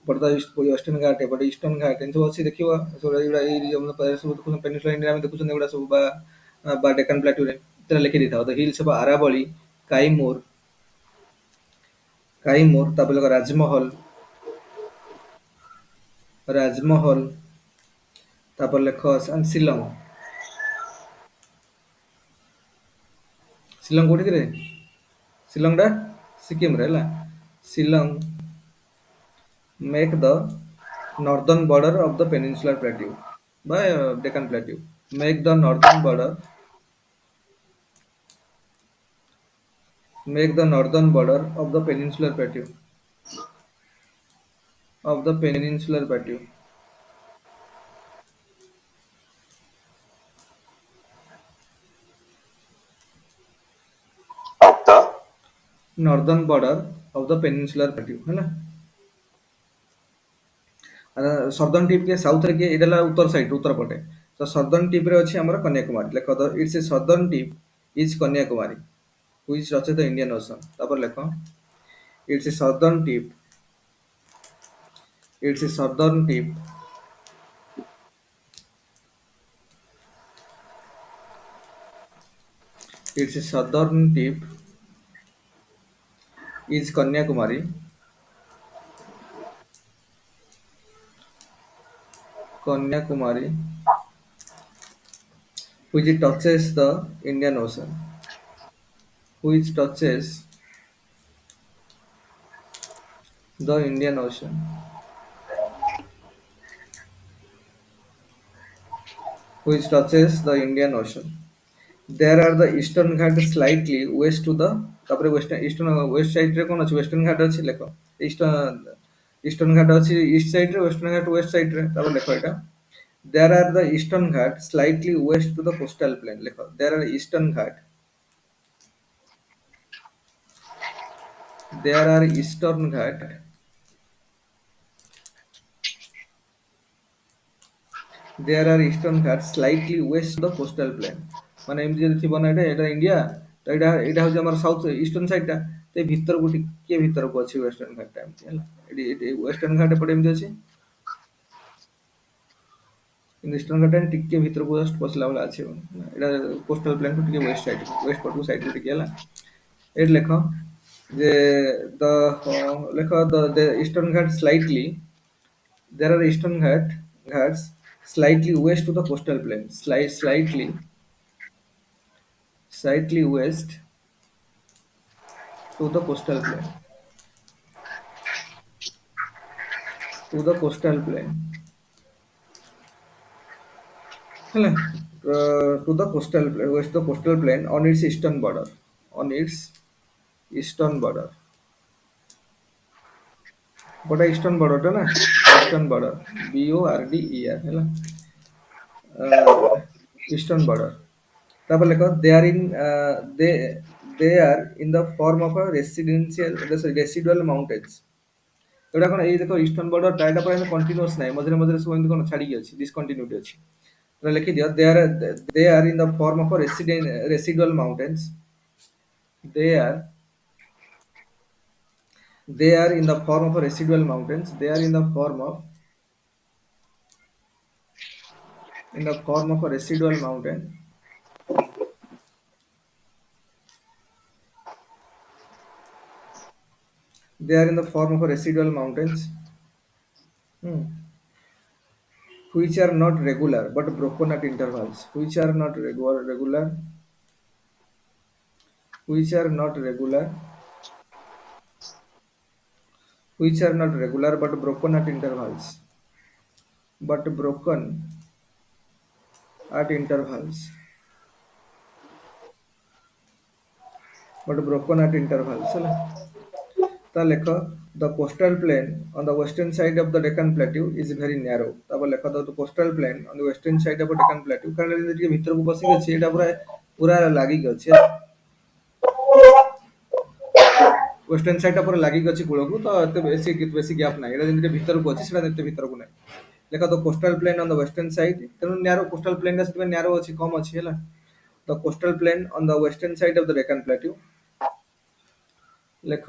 ଏପଟେ ତ ୱେଷ୍ଟର୍ଣ୍ଣ ଘାଟ, ଏପଟେ ଇଷ୍ଟର୍ଣ୍ଣ ଘାଟ, ଏମିତି ସବୁ ଅଛି ଦେଖିବ ଏଗୁଡ଼ା ଏଇ ସବୁ ଦେଖୁଛନ୍ତି ପେନିନସୁଲାର ଇଣ୍ଡିଆ ଆମେ ଦେଖୁଛନ୍ତି ଏଗୁଡ଼ା ସବୁ ବା ଡେକାନ ପ୍ଲାଟୁରେ ଏଥିରେ ଲେଖି ଦେଇଥାଉ ଦ ହିଲ୍ସ ଅଫ୍ ଆରାବଳି, କାଇମୁର, କାଇମୁର, ତାପରେ ଲେଖ ରାଜମହଲ, ରାଜମହଲ, ତାପରେ ଲେଖ ଶିଲଂ, ଶିଲଂ କୋଉଠି କିରେ? ଶିଲଂଟା ସିକିମରେ ହେଲା। Shillong make the northern border of the peninsular plateau by Deccan Plateau. Make the northern border, make the northern border of the peninsular plateau, of the peninsular plateau. Of the Northern border of the peninsular plateau ହେଲା। Southern tip କିଏ ସାଉଥରେ କିଏ ଏଇଟା ହେଲା ଉତ୍ତର side ଉତ୍ତର ପଟେ। ତ southern ଟିପରେ ଅଛି ଆମର କନ୍ୟାକୁମାରୀ। ଲେଖ the it's a southern tip is Kanyakumari which touches the Indian ocean. ତାପରେ ଲେଖ it's a southern tip, it's a southern tip, it's a southern tip is Kanyakumari, Kanyakumari which touches the Indian Ocean, which touches the Indian Ocean, which touches the Indian Ocean. There are the Eastern Ghat slightly west to the ତାପରେ eastern waste ସାଇଡରେ କ'ଣ ଅଛି western ଘାଟ ଅଛି ଲେଖ eastern ଘାଟ ଅଛି ଇଷ୍ଟ ସାଇଡରେ ୱେଷ୍ଟର୍ଣ୍ଣ ଘାଟ ୱେଷ୍ଟ ସାଇଡରେ ତାପରେ ଲେଖ ଏଇଟା there are the Eastern Ghat slightly west to the coastal plain ଲେଖ there are Eastern Ghat, there are Eastern Ghat, there are Eastern Ghats slightly west of the coastal plain ମାନେ ଏମିତି ଯଦି ଥିବ ନା ଏଇଟା ଇଣ୍ଡିଆ ତ ଏଇଟା ହଉଛି ଆମର ସାଉଥ ଇଷ୍ଟର୍ଣ୍ଣ ସାଇଡଟା ତ ଏଇ ଭିତରକୁ ଟିକେ ଭିତରକୁ ଅଛି ୱେଷ୍ଟର୍ଣ୍ଣ ଘାଟଟା ଏମିତି ହେଲା ଏଠି ୱେଷ୍ଟର୍ଣ୍ଣ ଘାଟ ଏପଟେ ଏମିତି ଅଛି କିନ୍ତୁ ଇଷ୍ଟର୍ଣ୍ଣ ଘାଟଟା ଟିକେ ଭିତରକୁ ଜଷ୍ଟ ପଶିଲା ଭଳିଆ ଅଛି ଏଇଟା କୋଷ୍ଟାଲ ପ୍ଲେନଠୁ ଟିକେ ୱେଷ୍ଟ ସାଇଡ ୱେଷ୍ଟ ପଟକୁ ସାଇଡକୁ ଟିକେ ହେଲା ଏଇଠି ଲେଖ ଯେ ଦ ଲେଖ ଦ ଇଷ୍ଟର୍ଣ୍ଣ ଘାଟ slightly there are Eastern Ghats slightly west to the coastal plain. Slightly west to the coastal plain. To the coastal plain. ହେଲା to the coastal west the coastal plain on its eastern border. On its eastern border. What is eastern border ଟା ନା eastern border BORDER ହେଲା eastern border ତାପରେ ଲେଖ they are in the form of a residual mountains ଏଗୁଡ଼ା କ'ଣ ଏଇ ଦେଖ eastern ବର୍ଡରଟା ଏଇଟା ପୁରା କଣ୍ଟିନ୍ୟୁଅସ୍ ନାହିଁ ମଝିରେ ମଝିରେ ସବୁ ଏମିତି କ'ଣ ଛାଡ଼ିକି ଅଛି ଡିସକଣ୍ଟିନ୍ୟୁଟି ଅଛି ତ ଲେଖିଦିଅ they are in the form of a residual mountains they are they are in the form of a residual mountains they are in the form of a residual mountain they are in the form of a residual mountains hmm, which are not regular but broken at intervals which are not regular which are not regular which are not regular but broken at intervals but broken at intervals but broken at intervals ହେଲା ତା ଲେଖ The coastal plain on the western side of the Deccan Plateau is very narrow. ତାପରେ ଲେଖା ତ the coastal plain on the western side of the Deccan Plateau କାରଣ ଯେମିତି ଟିକେ ଭିତରକୁ ପଶିକି ଅଛି ଏଇଟା ପୁରା ପୁରା ଲାଗିକି ଅଛି ୱେଷ୍ଟର୍ଣ୍ଣ ସାଇଡ୍ ଟା ପୁରା ଲାଗିକି ଅଛି କୂଳକୁ ତ ଏତେ ବେଶୀ ଗ୍ୟାପ୍ ନାହିଁ ଏଇଟା ଯେମିତି ଭିତରକୁ ଅଛି ସେଟା ଏତେ ଭିତରକୁ ନାହିଁ ଲେଖା ତ coastal plain on the western side ତେଣୁ ନ୍ୟାରୋ କୋଷ୍ଟାଲ ପ୍ଲେନ୍ ଟା ସେଥିପାଇଁ ନ୍ୟାରୋ ଅଛି କମ୍ ଅଛି ହେଲା the coastal plain on the western side of the Deccan plateau ଲେଖ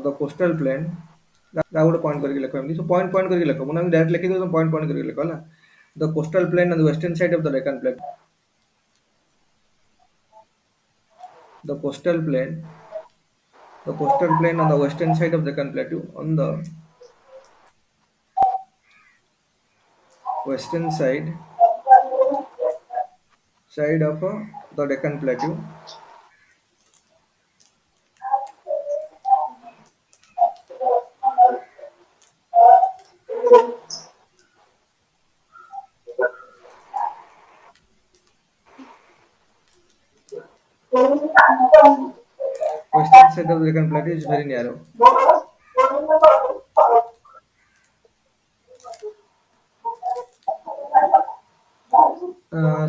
ଦ କୋଷ୍ଟାଲ ପ୍ଲେନ୍ ଆଉ ଗୋଟେ ପଏଣ୍ଟ କରିକି ଲେଖ ଏମିତି ପଏଣ୍ଟ ପଏଣ୍ଟ କରିକି ଲେଖ ମୁଁ ଡାଇରେକ୍ଟ ଲେଖିଦେବି ପଏଣ୍ଟ ପଏଣ୍ଟ କରିକି ଲେଖ ହେଲା the coastal plain on the western side of the Deccan plateau the coastal plain the coastal plain on the western side of the Deccan Plateau on the western side of the Deccan Plateau western side of the Deccan Plateau is very narrow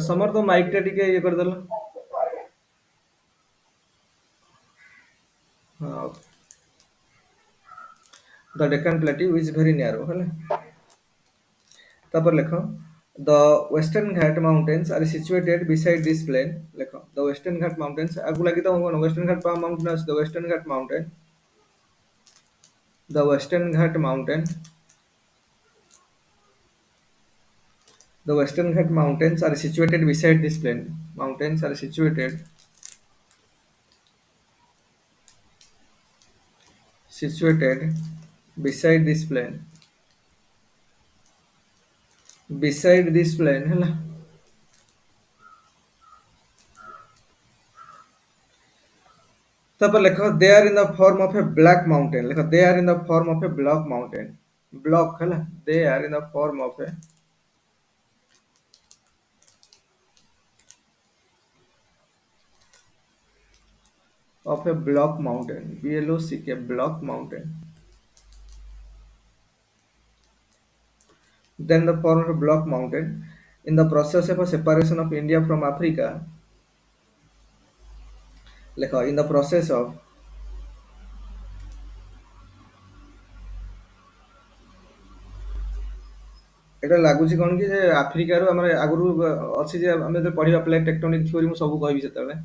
summer तो mic टा टिके ये कर देलो हाँ the Deccan Plateau is very narrow ହେଲା तापर लेखो the Western Ghat Mountains are situated beside this plain लेखो the Western Ghat Mountains आगु लगी तो Western Ghat Mountain is the Western Ghat Mountain the Western Ghat Mountain the Western Ghat Mountains are situated beside this plain mountains are situated beside this plain ହେଲା तापर लेखो they are in the form of a black mountain लेखो they are in the form of a block mountain block ହେଲା they are in the form of a block mountain BLOCK block mountain then the form of a block mountain in the process of a separation of India from Africa लेखो in the process of এটা ଲାଗୁଛି କଣ କି ଯେ ଆଫ୍ରିକାରୁ ଆମର ଆଗରୁ ଅଛି ଯେ ଆମେ ଯେତେବେଳେ ପଢିବା ପ୍ଲେଟ୍ ଟେକ୍ଟୋନିକ୍ ଥିଓରି ମୁଁ ସବୁ କହିବି ସେତେବେଳେ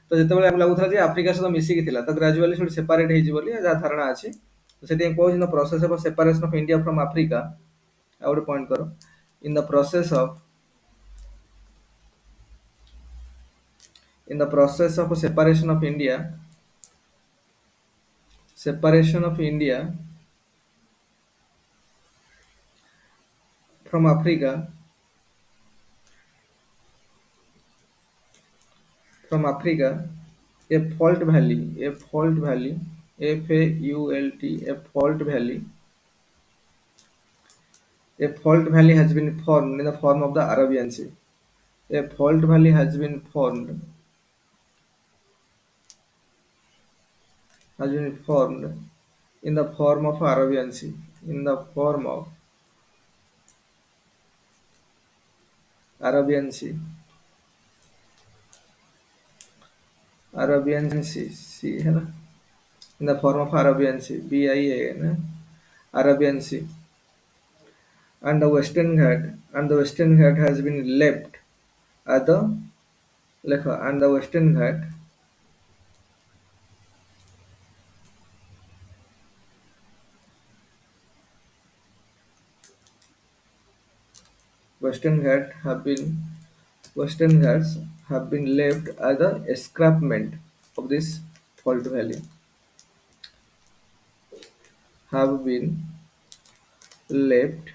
ତ ଯେତେବେଳେ ଆମକୁ ଲାଗୁଥିଲା ଯେ ଆଫ୍ରିକା ସହିତ ମିଶିକି ଥିଲା ତ ଗ୍ରାଜୁଆଲି ସେଠି ସେପାରେଟ୍ ହେଇଛି ବୋଲି ଯାହା ଧାରଣା ଅଛି ସେଥିପାଇଁ କହୁଛି the process of separation of India from Africa ଆଉ ଗୋଟେ ପଏଣ୍ଟ କର in the process of separation of India from Africa a fault valley a fault valley has been formed in the form of the Arabian Sea a fault valley has been formed in the form of Arabian Sea in the form of Arabian Sea sea है ना in the form of Arabian Sea BIAN Arabian Sea and the Western Ghat has been left at the lekha and the Western Ghat have been Western Ghats have been left as the escarpment of this fault valley have been left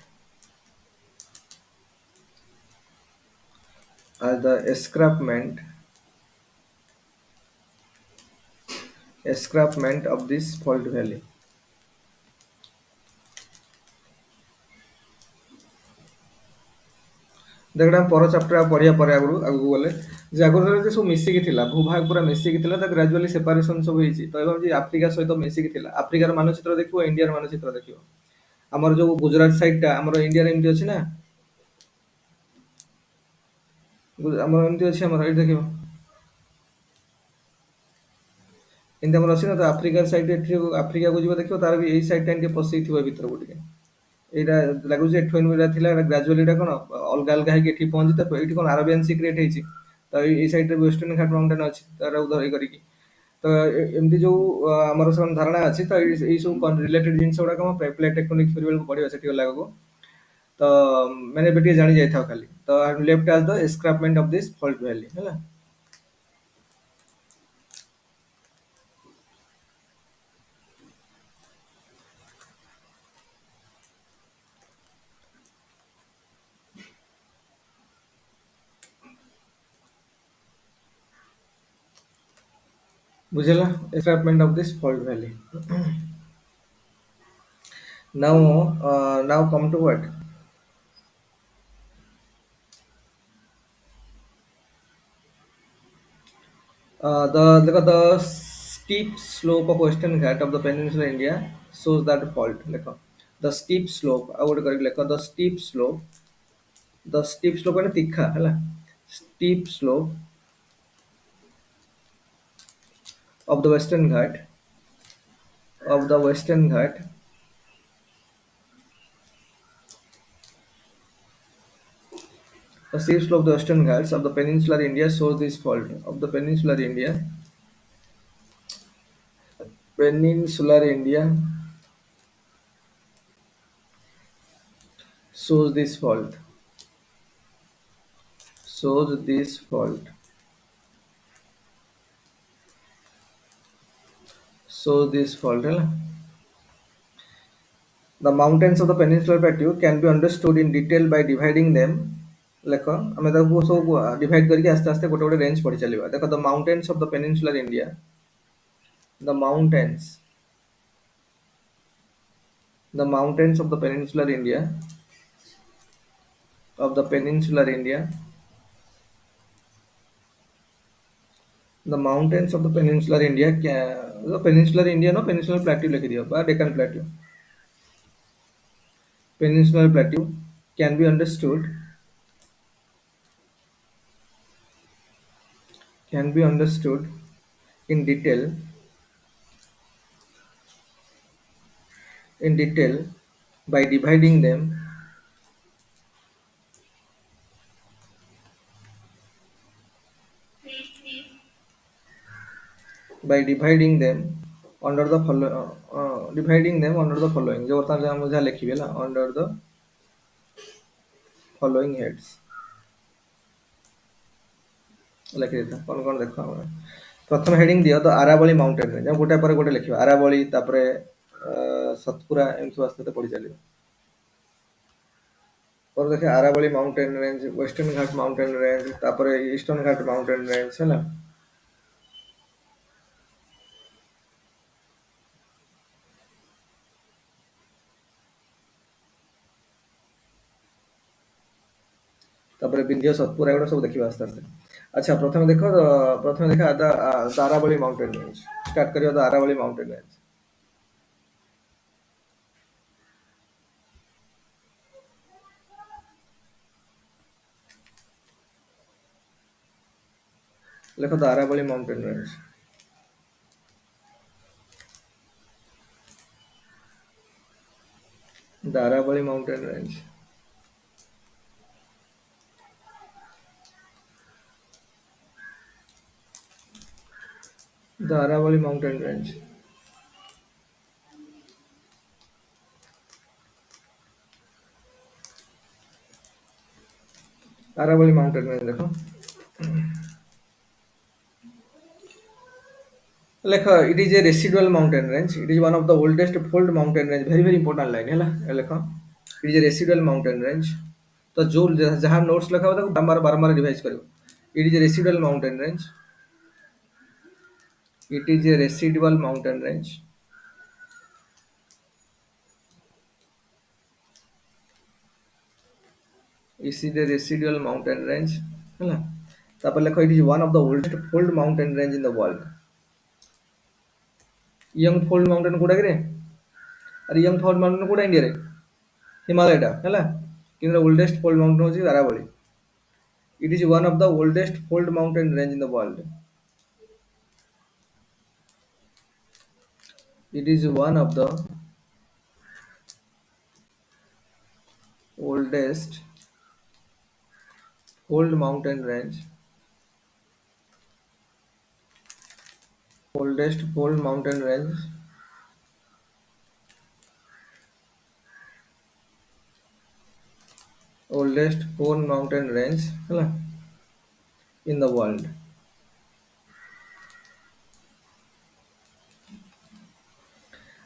as the escarpment of this fault valley देखा पर chapter पढ़िया पर आगू गले जे आगुरी जे सब मिसिकी थिला भूभाग पूरा मिसिकी थिला ता ग्रेजुअली सेपरेशन सब होईची तो एवं जे आफ्रिका सहित मिसिकी थिला आफ्रिकार मानचित्र देखियो इंडिया मानचित्र देखियो हमर जो गुजरात साइड टा हमर इंडिया रे एमटी अछि ना हमर एमटी अछि हमर एइ देखियो एमती हमर अछि ना तो आफ्रिकार साइड एठी आफ्रिका को जिवो देखियो तार भी एई साइड टा एमती पसि थिबो भीतर को टिके एटा लागु जे एठोइन मिला थिला ग्रेजुअली एटा कोन अलगा अलगा है कि एठी पहुंची त एठी कोन अरेबियन सी क्रिएट हेची तो एई साइड रे वेस्टर्न घाट माउंटेन अछि तार उधर ए करिकी तो एमती जो हमर सब धारणा अछि तो एई सब रिलेटेड जिंस गुडा को प्लेट टेक्टोनिक थ्योरी बेल पढियो सेठी लागो तो मैंने बेटी जानी जाय था खाली तो I left as the escarpment of this fault valley हैला बुझला escarpment of this fault valley now come to what the steep slope of Western Ghat of the Peninsular India shows that fault. The steep slope, I would correct the steep slope and tikha, hala. Steep slope of the Western Ghat the steep slope of the Western Ghats of the Peninsular India shows this fault of the Peninsular India shows this fault shows this fault shows this fault, hala. The mountains of the Peninsular Plateau can be understood in detail by dividing them. लेख आम सब divide करके आस्ते आस्ते गोटे गोटे range पढ़ी चलिए देख the mountains of the peninsular India the mountains the mountains of the peninsular India of the peninsular India the mountains of the peninsular India the peninsular India no peninsular plateau लिख दियो बा Deccan plateau peninsular plateau can be understood in detail by dividing them by dividing them under the following जो बता हम जहाँ लिखिबे ना under the following heads लिखि देता कौन कौन देखो हम प्रथम हेडिंग दियो तो आरावली माउंटेन रेंज गोटे पर गोटे लिखिबा आरावली तापरे सतपुरा एमती वास्ते पढ़ी चलियो और देखे आरावली माउंटेन रेंज वेस्टर्न घाट माउंटेन रेंज तापरे ईस्टर्न घाट माउंटेन रेंज है ना तापरे विंध्य सतपुरा एगुड़ा सब देखिबा आस्ते आस्ते अच्छा प्रथम देखा the Aravalli mountain range start करियो द आरावली माउंटेन रेंज लिखो the Aravalli mountain range the Aravalli mountain range the Aravalli mountain range Aravalli mountain range देखो lekha it is a residual mountain range it is one of the oldest fold mountain range very important line है lekha it is a residual mountain range तो जो जहाँ notes लिखा हुआ था बार बार revise करो it is a residual mountain range it is a residual mountain range Is the residual mountain range ହେଲା ତାପରେ ଲେଖ it is one of the oldest fold mountain range in the world young fold mountain କୋଉଟା କିରେ ଆରେ young fold mountain କୋଉଟା ଇଣ୍ଡିଆରେ ହିମାଳୟଟା ହେଲା କିନ୍ତୁ oldest fold mountain ହଉଛି ଆରାବଳି it is one of the oldest fold mountain range in the world it is one of the oldest fold mountain range oldest fold mountain range oldest fold mountain range ହେଲା in the world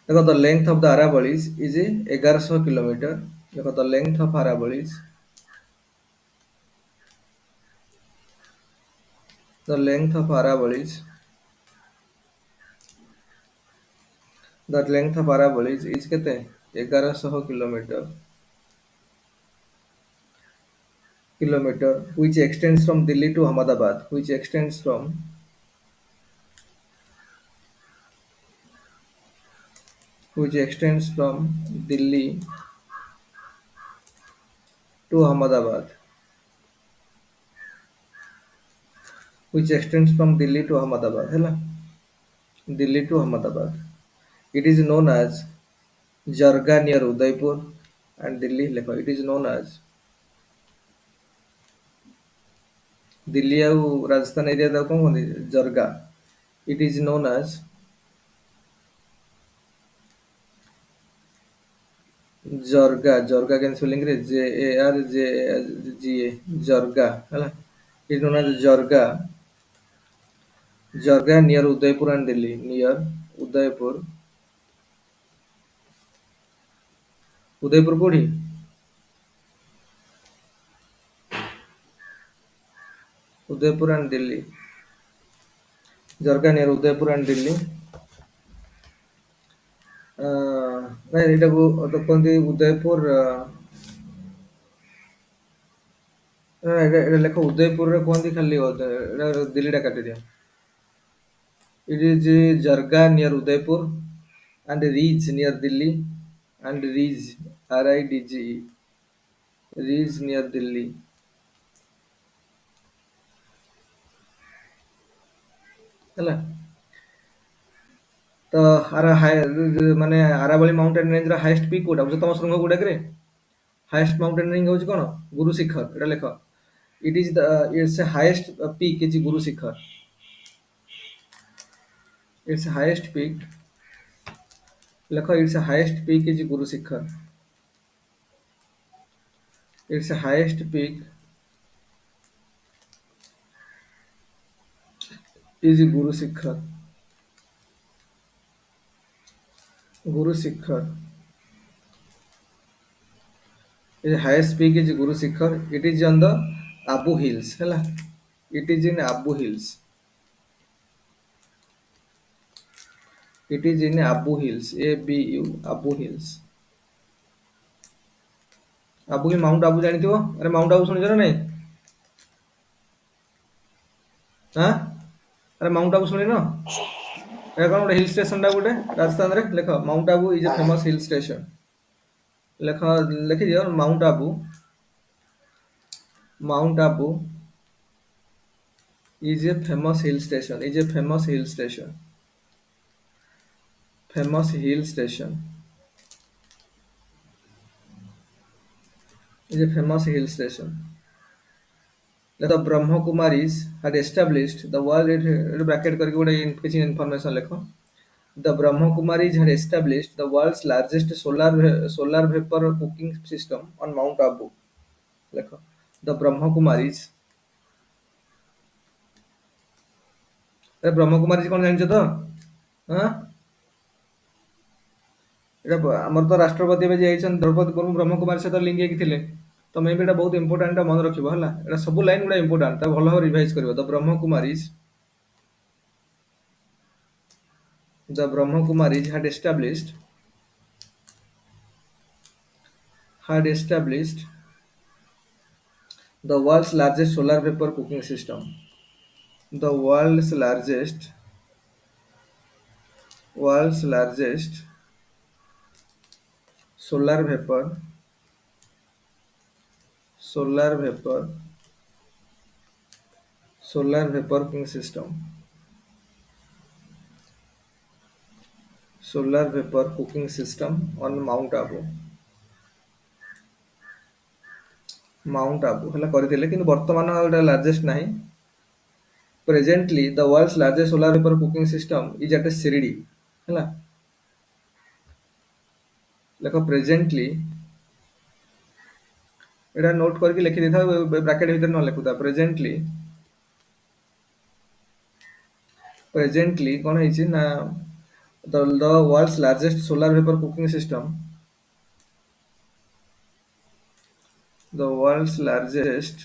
देखो the length of the Aravallis is 1100 kilometer देखो the length of Aravallis the length of Aravallis the length of Aravallis is केते 1100 kilometer which extends from Delhi to Ahmedabad which extends from Delhi to Ahmedabad which extends from Delhi to Ahmedabad ହେଲା Delhi to Ahmedabad it is known as Jarga near Udaipur and Delhi ଲେଖ it is known as Delhi ଆଉ Rajasthan area ତାକୁ କଣ କହନ୍ତି Jarga it is known as Jarga କେନ୍ spelling ରେ JARGA Jarga ହେଲା it is known as ଜର୍ଗା near Udaipur and Delhi near Udaipur କୋଉଠି Udaipur and Delhi ଜର୍ଗା near Udaipur and Delhi ନାଇଁ ଏଇଟାକୁ କହନ୍ତି ଉଦୟପୁର ଏଇଟା ଲେଖ ଉଦୟପୁରରେ କୁହନ୍ତି ଖାଲି ଏଇଟା ଦିଲ୍ଲୀଟା କାଟିଦିଅ it is Jarga near Udaipur and Reach near Delhi and Ridge RIDGE Ridge near Delhi ହେଲା ତ ମାନେ ଆରାବଳି ମାଉଣ୍ଟେନ ରେଞ୍ଜର ହାଇଏଷ୍ଟ ପିକ୍ କୋଉଟା ଉଚ୍ଚତମ ଶୃଙ୍ଗ କୋଉଟାକିରେ ହାଇଏଷ୍ଟ ମାଉଣ୍ଟେନ ରେଞ୍ଜ ହଉଛି କଣ ଗୁରୁ ଶିଖର ଏଟା ଲେଖ it is the its highest peak is Guru Shikhar its highest peak ଲେଖ its highest peak is Guru Shikhar its highest peak is Guru Shikhar Guru Shikhar its highest peak is Guru Shikhar it is on the Abu Hills ହେଲା it is in Abu Hills it is in Abu Hills ABU Abu Hills ଆବୁ କି mount ଆବୁ ଜାଣିଥିବ ଆରେ mount ଆବୁ ଶୁଣିଛ ନା ନାଇଁ ଆଁ ଆରେ mount ଆବୁ ଶୁଣିନ ଏଟା କଣ ଗୋଟେ ହିଲ ଷ୍ଟେସନ ଟା ଗୋଟେ ରାଜସ୍ଥାନରେ ଲେଖ Mount Abu is a famous hill station ଲେଖ ଲେଖିଦିଅ Mount Abu is a famous hill station is a famous hill station famous hill station is a famous hill station the Brahma Kumaris had established the world bracket करके ଗୋଟେ କିଛି information ଲେଖ the Brahma Kumaris had established the world's largest solar vapor cooking system on Mount Abu ଲେଖ the Brahma Kumaris Brahma Kumari कौन जानिଛ ତ हां एटा हमर तो राष्ट्रपति बे जाइछन द्रौपदी मुर्मू ब्रह्म कुमारी सहित लिंक ହେଇକି ଥିଲେ तो मे भी एटा बहुत इंपोर्टेंट टा मन रखिबो हला एटा सब लाइन गुडा इंपोर्टेंट ता भलो रिवाइज करबो the Brahma Kumaris had established The world's largest solar vapor cooking system. The world's largest solar vapor solar vapor solar vapor cooking system on Mount Abu ହେଲା କରିଥିଲେ କିନ୍ତୁ ବର୍ତ୍ତମାନ ଆଉ ଏଟା ଲାର୍ଜେଷ୍ଟ ନାହିଁ। Presently the world's largest solar vapor cooking system is at Shirdi ହେଲା ଲେଖ presently ଏଟା ନୋଟ କରିକି ଲେଖି ଦେଇଥାଉ ବ୍ରାକେଟ ଭିତରେ ନ ଲେଖୁଥା presently କଣ ହେଇଛି ନା the world's largest solar vapor cooking system the world's largest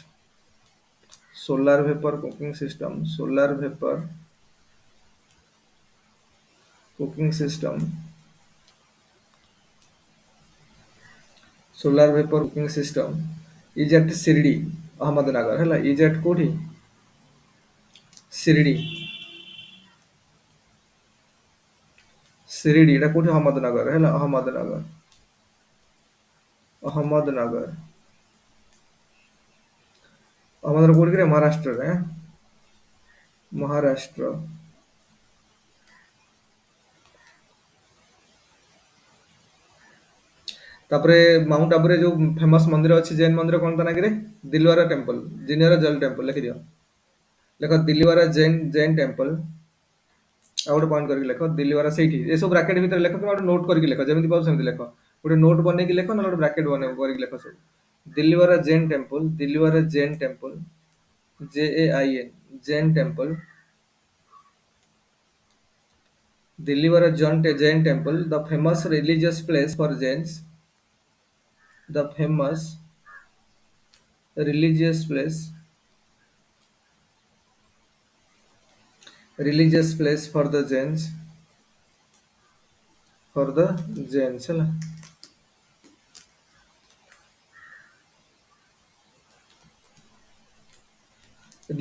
solar vapor cooking system is at Shirdi Ahmednagar ହେଲା is at କୋଉଠି Shirdi ଏଟା କୋଉଠି ଅହମ୍ମଦନଗର ହେଲା ଅହମ୍ମଦନଗର କୋଉଠି କିରେ ମହାରାଷ୍ଟ୍ରରେ ମହାରାଷ୍ଟ୍ର ତାପରେ ମାଉଣ୍ଟ ଆବୁରେ ଯୋଉ ଫେମସ ମନ୍ଦିର ଅଛି ଜୈନ ମନ୍ଦିର କଣ ତା ନାକିରେ ଦିଲୱାରା ଟେମ୍ପଲ ଜିନିୟର ଜୈନ ଟେମ୍ପଲ ଲେଖିଦିଅ ଲେଖ ଦିଲୱାରା ଜୈନ ଟେମ୍ପଲ ଆଉ ଗୋଟେ ପଏଣ୍ଟ କରିକି ଲେଖ ଦିଲୱାରା ସେଇଠି ଏସବୁ ବ୍ରାକେଟ ଭିତରେ ଲେଖ କିମ୍ବା ଗୋଟେ ନୋଟ କରିକି ଲେଖ ଯେମିତି ପାଉଛ ସେମିତି ଲେଖ ଗୋଟେ ନୋଟ ବନେଇକି ଲେଖ ନହେଲେ ଗୋଟେ ବ୍ରାକେଟ ବନେଇ କରିକି ଲେଖ ସବୁ Dilwara Jain temple JAIN Jain temple Dilwara Jain temple the famous religious place for Jains the famous religious place for the Jains ହେଲା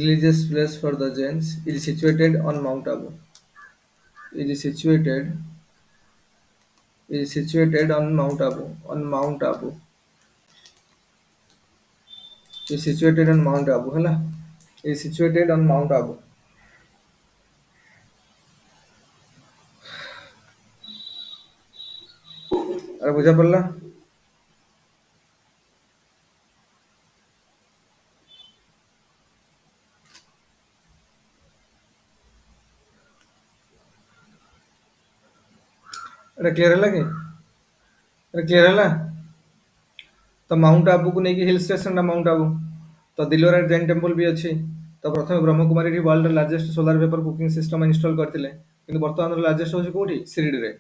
religious place for the Jains is situated on Mount Abu is situated on Mount Abu is situated on Mount Abu ହେଲା is situated on Mount Abu ଆରେ ବୁଝା ପଡିଲା ଏଟା clear ହେଲା କି ଏଟା clear ହେଲା ତ ମାଉଣ୍ଟ ଆବୁକୁ ନେଇକି ହିଲ ଷ୍ଟେସନ ମାଉଣ୍ଟ ଆବୁ ତ ଦିଲୱାରା ଜୈନ ଟେମ୍ପଲ ବି ଅଛି ତ ପ୍ରଥମେ ବ୍ରହ୍ମକୁମାରୀ ୱାର୍ଲଡର largest solar vapor cooking system install କରିଥିଲେ କିନ୍ତୁ ବର୍ତ୍ତମାନର ଲାର୍ଜେଷ୍ଟ ହେଉଛି କୋଉଠି ଶିରିଡିରେ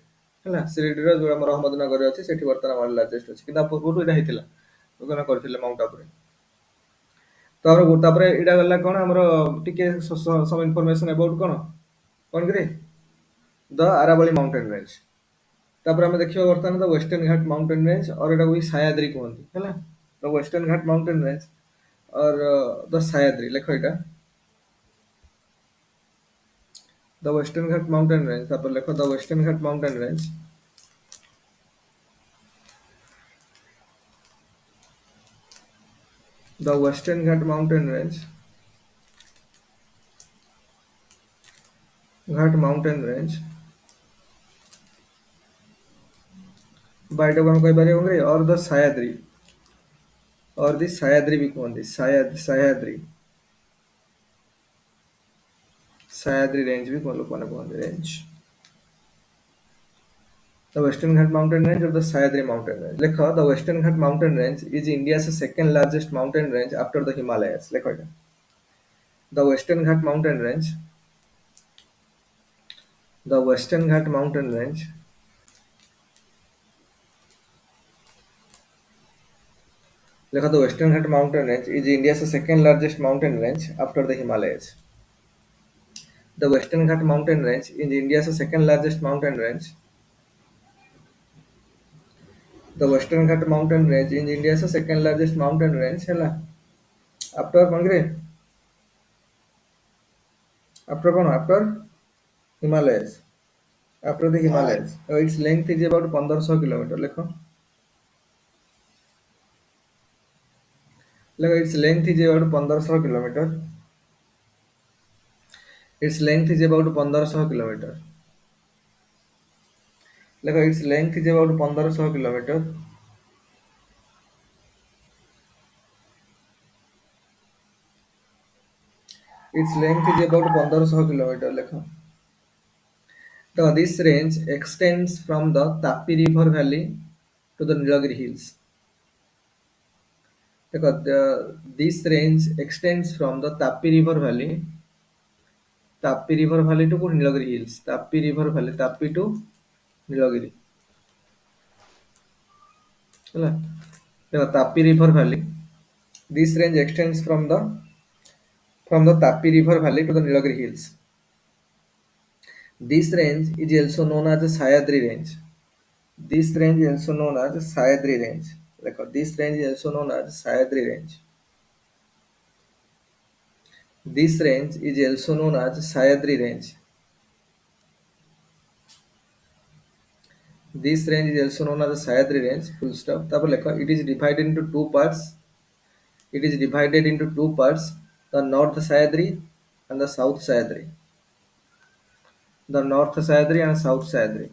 ହେଲା ଶିରିଡିର ଯୋଉ ଆମର ଅହମ୍ମଦନଗରରେ ଅଛି ସେଠି ବର୍ତ୍ତମାନ ୱାର୍ଲଡ ଲାର୍ଜେଷ୍ଟ ଅଛି କିନ୍ତୁ ପୂର୍ବରୁ ଏଟା ହେଇଥିଲା ଯୋଉଟା କରିଥିଲେ ମାଉଣ୍ଟ ଆବୁରେ ତାପରେ ଏଇଟା ଗଲା କଣ ଆମର ଟିକେ ସମ ଇନଫର୍ମେସନ ଅବାଉଟ କଣ କିରେ ଦ ଆରାବଳି ମାଉଣ୍ଟେନ ରେଞ୍ଜ ତାପରେ ଆମେ ଦେଖିବା ବର୍ତ୍ତମାନ ଦ ୱେଷ୍ଟର୍ଣ୍ଣ ଘାଟ ମାଉଣ୍ଟେନ ରେଞ୍ଜ ଅର ଏଟାକୁ ବି ସାୟାଦ୍ରୀ କୁହନ୍ତି ହେଲା ଦ ୱେଷ୍ଟର୍ଣ୍ଣ ଘାଟ ମାଉଣ୍ଟେନ ରେଞ୍ଜ ଅର ଦ ସାୟାଦ୍ରୀ ଲେଖ ଏଇଟା ଦ ୱେଷ୍ଟର୍ଣ୍ଣ ଘାଟ ମାଉଣ୍ଟେନ ରେଞ୍ଜ ତାପରେ ଲେଖ ଦ ୱେଷ୍ଟର୍ଣ୍ଣ ଘାଟ mountain range the Western Ghat mountain range ବା ଏଟାକୁ ଆମେ କହିପାରିବା କଣ or the Sayadri ବି କୁହନ୍ତି Sayadri range ବି ଲୋକମାନେ କୁହନ୍ତି range the Western Ghat mountain range or the Sayadri mountain range ଲେଖ the Western Ghat mountain range is India's second largest mountain range after the Himalayas ଲେଖ ଏଟା the Western Ghat mountain range ଲେଖ the Western Ghat mountain range is India's second largest mountain range after the Himalayas the Western Ghat mountain range is India's second largest mountain range the Western Ghat mountain range is India's second largest mountain range ହେଲା after कौन रे after कौन after Himalayas after the Himalayas its length is about 1500 kilometre देखो its length is about 1500 kilometre its length is about 1500 kilometre देखो its length is about 1500 kilometre its length is about 1500 kilometre देखो this range extends from the Tapi River valley to the Nilagiri hills देखो this range extends from the Tapi River valley to Nilagiri hills Tapi River valley Tapi to Nilagiri ହେଲା देखो Tapi River valley this range extends from the Tapi River valley to the Nilagiri hills this range is also known as the Sayadri range this range is also known as Sayadri range देखो this range is also known as Sayadri range this range is also known as Sayadri range. This range is also known as Sayadri range. Full stop. তারপর লেখো it is divided into two parts. It is divided into two parts. The North Sayadri and the South Sayadri. The North Sayadri and South Sayadri.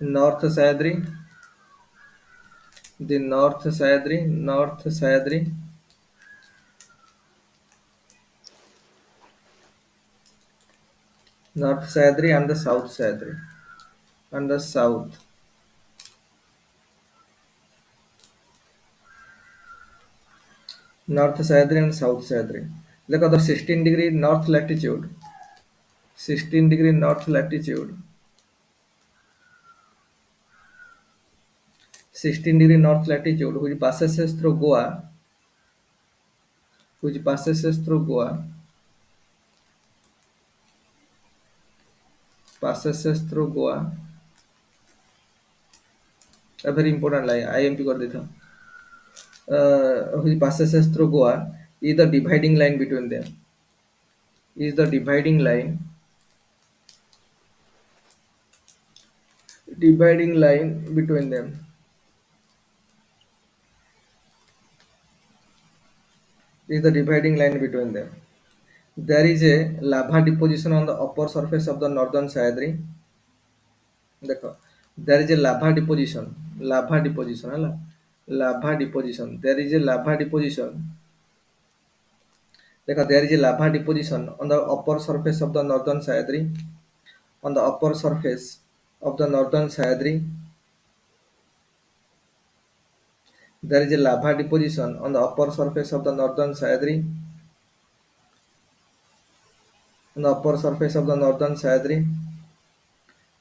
North Sayadri. The North Sayadri. North Sayadri. North Sayadri and the South Sayadri. And the South. North Sayadri and South Sayadri. Look at the 16-degree north latitude. 16-degree north latitude. 16-degree north latitude which passes through Goa. Which passes through Goa. Passes through Goa. A very important line. IMP कर देता. Which passes through Goa is the dividing line between them. Is the dividing line. Dividing line between them. Is the dividing line between them. There is a lava deposition on the upper surface of the northern Sayadri. देखो there is a lava deposition है lava deposition there is a lava deposition देखो there is a lava deposition on the upper surface of the northern Sayadri on the upper surface of the northern Sayadri there is a lava deposition on the upper surface of the northern Sayadri on the upper surface of the northern Sayadri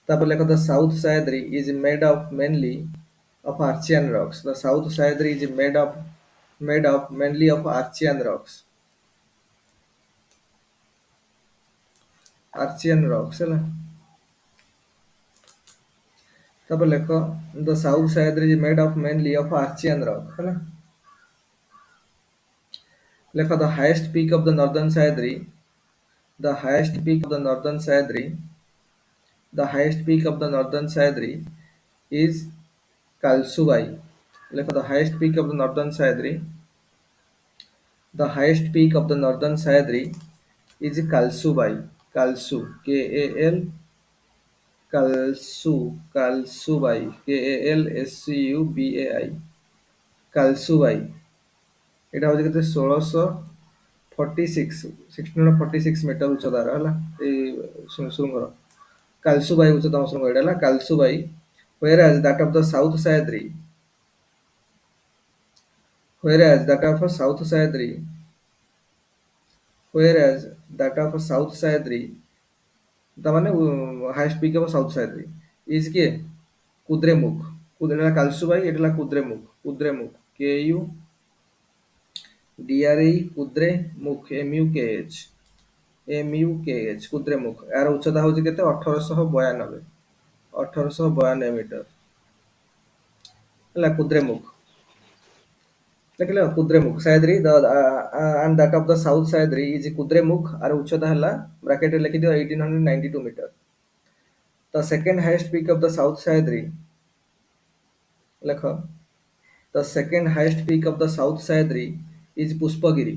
तापर लेखो the south Sayadri is made of mainly of Archean rocks the south Sayadri is made of mainly of Archean rocks ହେଲା तापर लेखो the south Sayadri is made of mainly of Archean rock ହେଲା लेखो the highest peak of the northern Sayadri the highest peak of the northern Sayadri the highest peak of the northern Sayadri is Kalsubai लेखो the highest peak of the northern Sayadri the highest peak of the northern Sayadri is Kalsubai Kalsu KAL Kalsubai KALSUBAI Kalsubai এটা হচ্ছে কেতে 1646 metre উচ্চতার ହେଲା এই ଶୃଙ୍ଗର Kalsubai ଉଚ୍ଚତମ ଶୃଙ୍ଗ ଏଇଟା ହେଲା Kalsubai whereas that of the South Sayadri whereas that of South Sayadri whereas that of South Sayadri ତା ମାନେ highest peak of south Sahyadri is କିଏ କୁଦ୍ରେମୁଖ କୁଦ୍ରେ କାଲସୁବାଇ ଏଟା ହେଲା କୁଦ୍ରେମୁଖ KU DRE କୁଦ୍ରେମୁଖ MUKH କୁଦ୍ରେମୁଖ ଏହାର ଉଚ୍ଚତା ହଉଛି କେତେ 1892 ମିଟର ହେଲା କୁଦ୍ରେମୁଖ ଦେଖିଲେ କୁଦ୍ରେମୁଖ ସାୟଦ୍ରୀ and that of the south ସାୟଦ୍ରୀ is କୁଦ୍ରେମୁଖ ଆର ଉଚ୍ଚତା ହେଲା ବ୍ରାକେଟରେ ଲେଖିଦିଅ 1892 ମିଟର। The second highest peak of the south Sahyadri ଲେଖ the second highest peak of the south ସାୟଦ୍ରୀ is Pushpagiri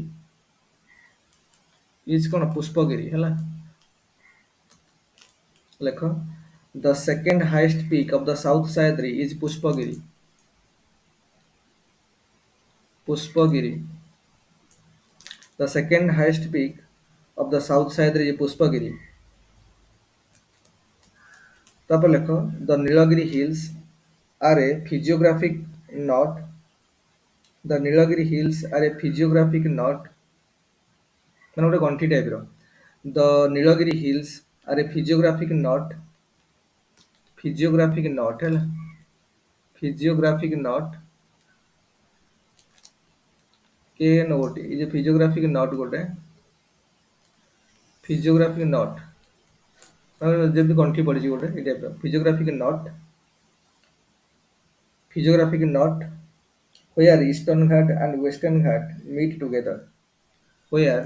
is କଣ ପୁଷ୍ପଗିରି ହେଲା ଲେଖ the second highest peak of the south ସାୟଦ୍ରୀ is Pushpagiri Pushpagiri the second highest peak of the south ସାୟଦ୍ରୀ is Pushpagiri. ତାପରେ ଲେଖ the Nilgiri hills are a physiographic knot the Nilgiri hills are a physiographic knot ମାନେ ଗୋଟେ ଗଣ୍ଠି ଟାଇପର the Nilgiri hills are a physiographic knot ହେଲା physiographic knot KNOT is a physiographic knot ଗୋଟେ physiographic knot ଯେମିତି ଗଣ୍ଠି ପଡିଛି ଗୋଟେ ଏଇ ଟାଇପର physiographic knot where eastern ghat and western ghat meet together where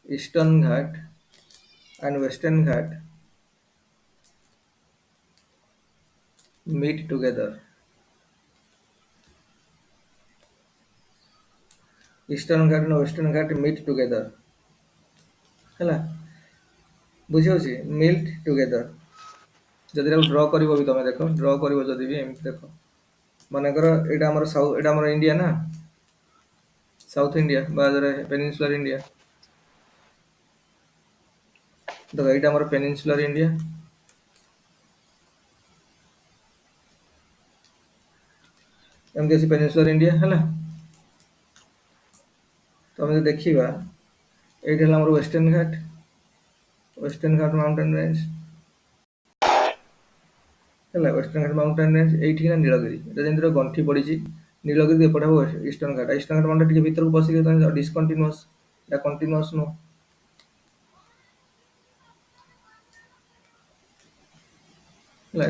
eastern ghat and western ghat meet together eastern ghat and western ghat meet together ହେଲା ବୁଝି ହଉଛି meet together ଯଦି ତାକୁ ଡ୍ର କରିବ ବି ତମେ ଦେଖ ଡ୍ର କରିବ ଯଦି ବି ଏମିତି ଦେଖ ମନେକର ଏଇଟା ଆମର ଇଣ୍ଡିଆ ନା ସାଉଥ ଇଣ୍ଡିଆ ବା ପେନିନସୁଲାର ଇଣ୍ଡିଆ ଦେଖ ଏଇଟା ଆମର ପେନିନସୁଲାର ଇଣ୍ଡିଆ ଏମିତି ଅଛି ପେନିନସୁଲାର ଇଣ୍ଡିଆ ହେଲା ତମେ ଯଦି ଦେଖିବା ଏଇଠି ହେଲା ଆମର ୱେଷ୍ଟର୍ଣ୍ଣ ଘାଟ ମାଉଣ୍ଟେନ ରେଞ୍ଜ ହେଲା ୱେଷ୍ଟର୍ଣ୍ଣ ଘାଟ ମାଉଣ୍ଟେନ ରେଞ୍ଜ ଏଇଠି ନା ନୀଳଗିରି ଏଟା ଯେମିତି ଗଣ୍ଠି ପଡିଛି ନୀଳଗିରି ଏପଟେ ହବ ଇଷ୍ଟର୍ଣ୍ଣ ଘାଟ ମାଉଣ୍ଟେନ ଟିକେ ଭିତରକୁ ପଶିକି ତମେ ଡିସକଣ୍ଟିନ୍ୟୁଅସ୍ ଏଟା କଣ୍ଟିନ୍ୟୁଅସ୍ ନୁହଁ ହେଲା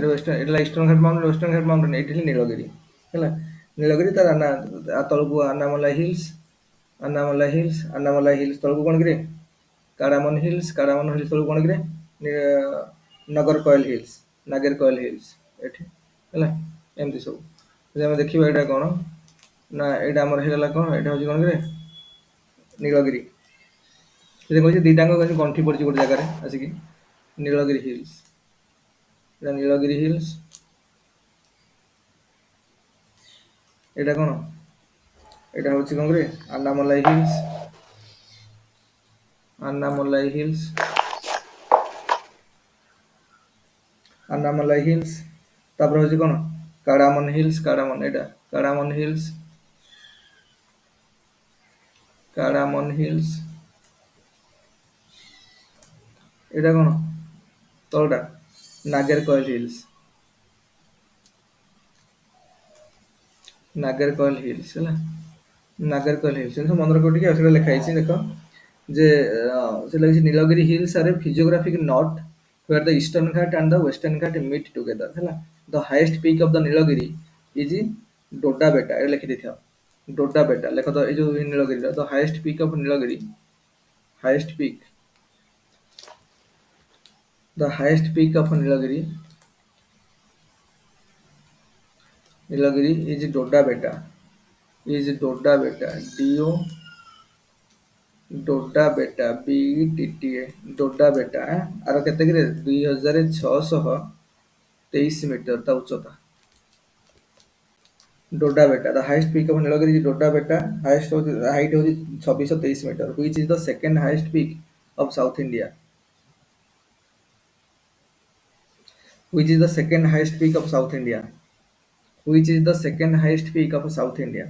ଏଟା ଇଷ୍ଟର୍ଣ୍ଣ ଘାଟ ମାଉଣ୍ଟେନ ୱେଷ୍ଟର୍ଣ୍ଣ ଘାଟ ମାଉଣ୍ଟେନ ଏଇଠି ହେଲା ନୀଳଗିରି ହେଲା ନୀଳଗିରି ତାର ତଳକୁ ଆନାମଲା ହିଲ୍ସ ତଳକୁ କଣ କିରେ କାଡାମନ ହିଲ୍ସ ତଳକୁ କଣ କିରେ ନାଗର କଏଲ ହିଲ୍ସ ଏଠି ହେଲା ଏମିତି ସବୁ ଯଦି ଆମେ ଦେଖିବା ଏଇଟା କଣ ନା ଏଇଟା ଆମର ହେଇଗଲା କଣ ଏଇଟା ହଉଛି କଣ କିରେ ନୀଳଗିରି ସେ କହୁଛି ଦିଟାଙ୍କ ଗଣ୍ଠି ପଡିଛି ଗୋଟେ ଜାଗାରେ ଆସିକି ନୀଳଗିରି ହିଲ୍ସ ଏଇଟା ନୀଳଗିରି ହିଲ୍ସ ଏଇଟା କଣ ଏଇଟା ହଉଛି କଣ କିରେ ଆନାମଲାଇ ହିଲ୍ସ ତାପରେ ହଉଛି କଣ କାଡାମନ ହିଲ୍ସ ଏଇଟା କାଡାମନ ହିଲ୍ସ ଏଇଟା କଣ ତଳଟା ନାଗର କଏଲ ହିଲ୍ସ ହେଲା ନାଗର କଏଲ ହିଲ୍ସ ମନେ ରଖିବ ଟିକେ ସେଟା ଲେଖା ହେଇଛି ଦେଖ ଯେ ସେ ଲାଗିଛି ନୀଳଗିରି ହିଲ୍ସ ଆରେ physiographic knot where the eastern ghat and the western ghat meet together ହେଲା the highest peak of the nilagiri is Dodda Betta ଏଟା ଲେଖି ଦେଇଥାଅ ଡୋଡା ବେଟା ଲେଖ ତ ଏଇ ଯୋଉ ନୀଳଗିରିର the highest peak of nilagiri the highest peak of nilagiri is Dodda ବେଟା DO ଡୋଡା ବେଟା BETTA ଡୋଡା ବେଟା ଆର କେତେ କିରେ 2623 ମିଟର ତା ଉଚ୍ଚତା ଡୋଡା ବେଟା the highest peak of nilagiri is Dodda ବେଟା height ହଉଛି 2623 metre which is the second highest peak of south india which is the second highest peak of south india which is the second highest peak of south india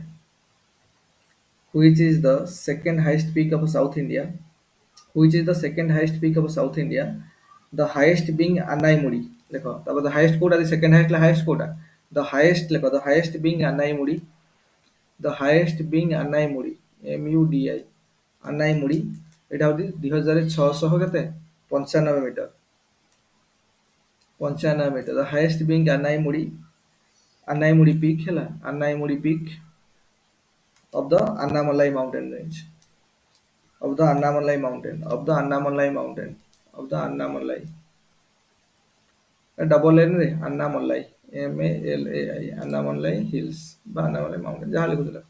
which is the second highest peak of south india which is the second highest peak of south india the highest being anaimudi देखो तब the highest Kota the second highest La highest Kota the highest देखो the highest being anaimudi MUDI anaimudi ଏଟା ହଉଛି 2600 କେତେ 95 metre the highest being anaimudi Anaimudi peak hela, Anaimudi peak of the Annamalai mountain range, of the Annamalai mountain, of the Annamalai mountain, of the Annamalai. Double N रे Annamalai, MALAI, Annamalai hills বা Annamalai mountain ଯାହା ଲେଖୁଥିଲା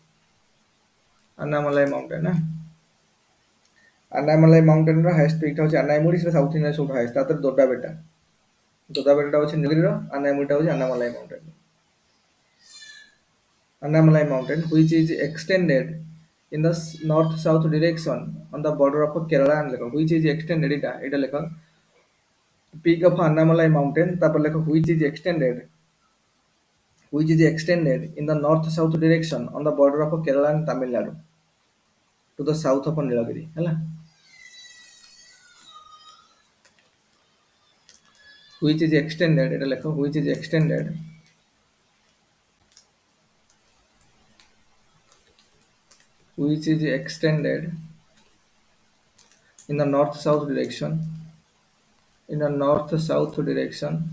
Annamalai mountain ନା Annamalai mountain ର highest peak ଟା ହଉଛି Anaimudi, ସେଟା south ଇଣ୍ଡିଆର ସବୁଠୁ highest, ତାପରେ ଦୋଦାବେଟା ହଉଛି ନୀଳଗିରିର, Annaimudi ହଉଛି Annamalai mountain. Annamalai mountain which is extended in the north south direction on the border of Kerala and Lekha, which is extended এটা লেখা peak of Annamalai mountain তারপর লেখা which is extended in the north south direction on the border of Kerala and Tamil Nadu to the south of Nilagiri ହେଲା which is extended এটা লেখা which is extended in the north south direction in the north south direction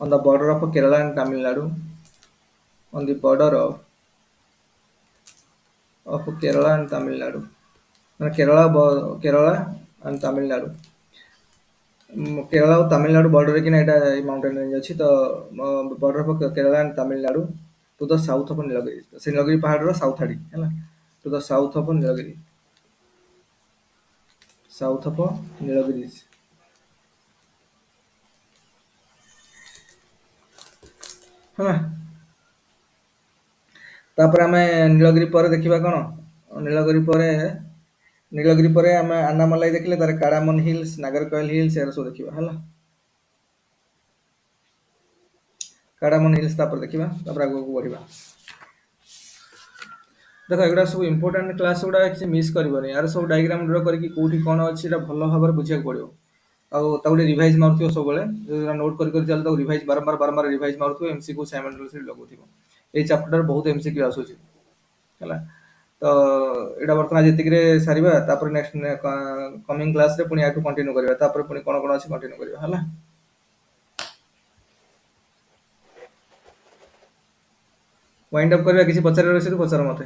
on the border of Kerala and Tamil Nadu on the border of Kerala and Tamil Nadu Kerala and Tamil Nadu Kerala ଆଉ ତାମିଲନାଡୁ ବର୍ଡରରେ କିନା ଏଇଟା ଏଇ mountain range ଅଛି ତ border of Kerala and Tamil Nadu to the south of Nilgiri ସେ ନୀଳଗିରି ପାହାଡର south ଆଡିକି ହେଲା to the south of Nilgiri ହେଲା ତାପରେ ଆମେ ନୀଳଗିରି ପରେ ଦେଖିବା କଣ ନୀଳଗିରି ପରେ ଆମେ ଆନାମାଲାଇ ଦେଖିଲେ ତାର କାଡାମନ ହିଲ୍ସ ନାଗରକଏଲ ହିଲ୍ସ ଏରା ସବୁ ଦେଖିବା ହେଲା କାଡାମନ ହିଲ୍ସ ତାପରେ ଦେଖିବା ତାପରେ ଆଗକୁ ବଢିବା ଦେଖ ଏଗୁଡା ସବୁ ଇମ୍ପୋର୍ଟାଣ୍ଟ କ୍ଲାସ ଗୁଡା କିଛି ମିସ୍ କରିବନି ଆର ସବୁ ଡାଇଗ୍ରାମ ଡ୍ର କରିକି କୋଉଠି କଣ ଅଛି ଏଟା ଭଲ ଭାବରେ ବୁଝିବାକୁ ପଡିବ ଆଉ ତାକୁ ଗୋଟେ ରିଭାଇଜ ମାରୁଥିବ ସବୁବେଳେ ନୋଟ କରି କରି ଚାଲ ତାକୁ ରିଭାଇଜ ବାରମ୍ବାର ରିଭାଇଜ ମାରୁଥିବ ଏମସିକ୍ୟୁ ସାଇମଲ୍ଟେନିୟସଲି ଲଗାଉଥିବ ଏଇ ଚାପ୍ଟରରେ ବହୁତ ଏମସିକ୍ୟୁ ଆସୁଛି ହେଲା ତ ଏଇଟା ବର୍ତ୍ତମାନ ଯେତିକିରେ ସାରିବା ତାପରେ ନେକ୍ସଟ କମିଂ କ୍ଲାସରେ ପୁଣି ଆଠୁ କଣ୍ଟିନ୍ୟୁ କରିବା ତାପରେ ପୁଣି କଣ କଣ ଅଛି କଣ୍ଟିନ୍ୟୁ କରିବା ହେଲା वाइंड अप करवा किसी पचार पचार मत